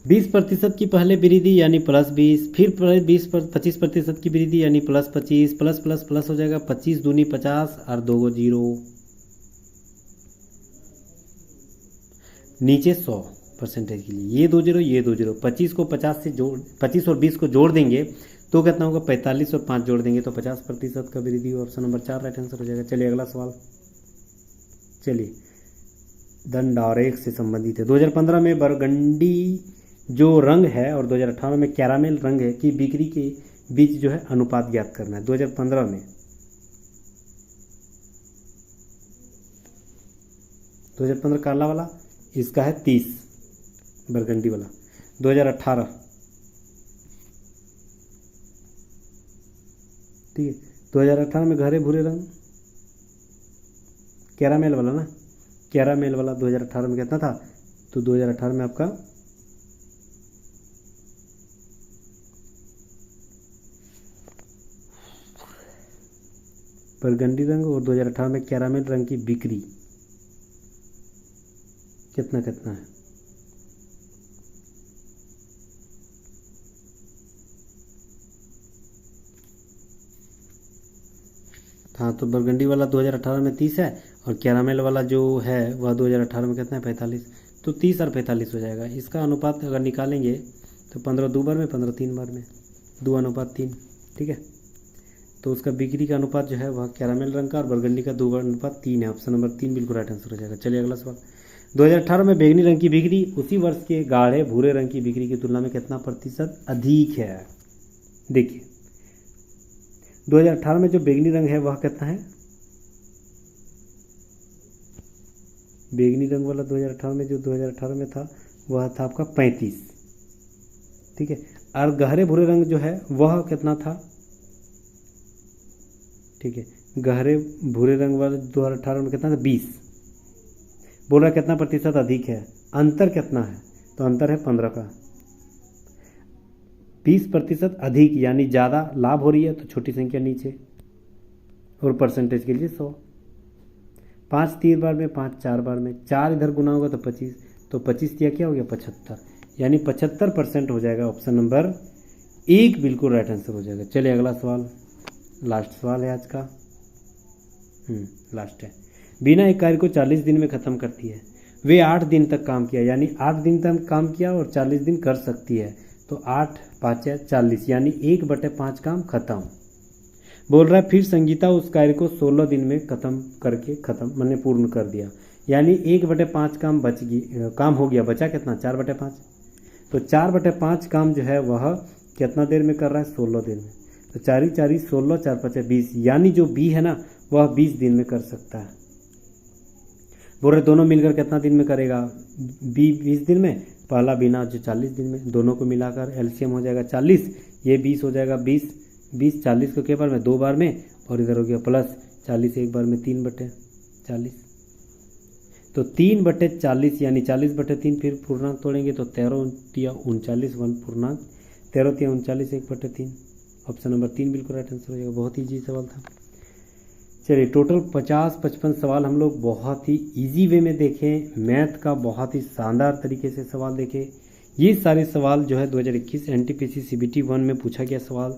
20% की पहले वृद्धि यानी +20, फिर 25% की वृद्धि यानी +25, प्लस प्लस प्लस हो जाएगा 25 दूनी 50 और 2 0, नीचे 100% के लिए ये 2 0 ये 2 0। 25 को 50 से जोड़ 25 और 20 को जोड़ देंगे तो कितना होगा 45 और 5 जोड़ देंगे तो 50% का वृद्धि हो। ऑप्शन नंबर 4 राइट आंसर हो जाएगा। चलिए अगला सवाल, चलिए दंडारेख से संबंधित है। 2015 में बरगंडी जो रंग है और 2018 में कैरामेल रंग है कि बिक्री के बीच जो है अनुपात ज्ञात करना है। 2015 में 2015 काला वाला इसका है 30, बरगंडी वाला 2018। ठीक है, 2018 में गहरे भूरे रंग कैरामेल वाला ना, कैरामेल वाला 2018 में कितना था, तो 2018 में आपका बरगंडी रंग और 2018 में कैरामेल रंग की बिक्री कितना कितना है। हाँ, तो बरगंडी वाला 2018 में 30 है और कैरामेल वाला जो है वह 2018 में कितना है 45। तो 30 और 45 हो जाएगा। इसका अनुपात अगर निकालेंगे तो 15 2 बार में 15 3 बार में 2:3। ठीक है, तो उसका बिक्री का अनुपात जो है वह कैरामेल रंग का और बरगंडी का 2:3 है। ऑप्शन नंबर 3 बिल्कुल राइट आंसर हो जाएगा। चलिए अगला सवाल, 2018 में बैंगनी रंग की बिक्री उसी वर्ष के गाढ़े भूरे रंग की बिक्री की तुलना में कितना प्रतिशत अधिक है। देखिए 2018 में जो बैंगनी रंग है वह कितना है, बैंगनी रंग वाला 2018 में जो 2018 में था वह था आपका 35। ठीक है, और गहरे भूरे रंग जो है वह कितना था। ठीक है, गहरे भूरे रंग वाला 2018 में कितना था 20। बोल रहा कितना प्रतिशत अधिक है, अंतर कितना है, तो अंतर है 15 का। 20% अधिक यानी ज़्यादा लाभ हो रही है तो छोटी संख्या नीचे, और परसेंटेज के लिए 100। 5 3 बार में 5 4 बार में 4 इधर गुना होगा तो 25, तो 25 दिया क्या हो गया 75, यानी 75% हो जाएगा। ऑप्शन नंबर 1 बिल्कुल राइट आंसर हो जाएगा। चलिए अगला सवाल, लास्ट सवाल है आज का, लास्ट है। बिना एक कार्य को 40 दिन में ख़त्म करती है। वे 8 दिन तक काम किया, यानी 8 दिन तक काम किया और 40 दिन कर सकती है। तो 8 5 40 यानी 1/5 काम खत्म। बोल रहा है फिर संगीता उस कार्य को 16 दिन में मैंने पूर्ण कर दिया, यानी 1/5 काम काम हो गया, बचा कितना 4/5। तो 4/5 काम जो है वह कितना देर में कर रहा है 16 दिन में। तो 4 4 16 4 5 20, यानी जो बी है ना वह 20 दिन में कर सकता है। बोल रहे दोनों मिलकर कितना दिन में करेगा, बी 20 दिन में, पहला बिना जो 40 दिन में। दोनों को मिलाकर एलसीएम हो जाएगा 40, ये 20 हो जाएगा 20 40 को के बार में 2 बार में, और इधर हो गया प्लस, 40 एक बार में 3/40, तो 3/40 यानी 40/3, फिर पूर्णांक तोड़ेंगे तो 13×39 1 पूर्णांक 13×39 1/3। ऑप्शन नंबर 3 बिल्कुल राइट आंसर हो जाएगा। बहुत ही ईजी सवाल था। चलिए टोटल 50-55 सवाल हम लोग बहुत ही इजी वे में देखें, मैथ का बहुत ही शानदार तरीके से सवाल देखें। ये सारे सवाल जो है 2021 एनटीपीसी सीबीटी 1 में पूछा गया सवाल,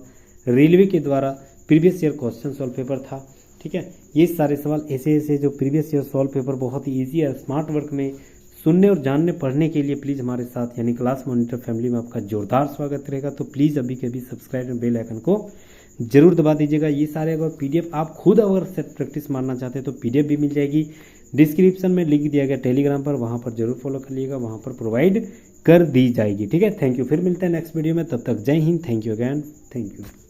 रेलवे के द्वारा previous year question solve paper था। ठीक है, ये सारे सवाल ऐसे जो प्रीवियस ईयर सॉल्व पेपर बहुत ही ईजी है, स्मार्ट वर्क में सुनने और जानने पढ़ने के लिए प्लीज़ हमारे साथ यानी क्लास मॉनिटर फैमिली में आपका जोरदार स्वागत रहेगा। तो प्लीज़ अभी के अभी सब्सक्राइब और बेल आइकन को जरूर दबा दीजिएगा। ये सारे अगर पीडीएफ आप खुद अगर सेट प्रैक्टिस मारना चाहते हैं तो पीडीएफ भी मिल जाएगी, डिस्क्रिप्शन में लिंक दिया गया टेलीग्राम पर, वहाँ पर जरूर फॉलो कर लीजिएगा, वहाँ पर प्रोवाइड कर दी जाएगी। ठीक है, थैंक यू। फिर मिलते हैं नेक्स्ट वीडियो में, तब तक जय Hind, thank you again, thank you.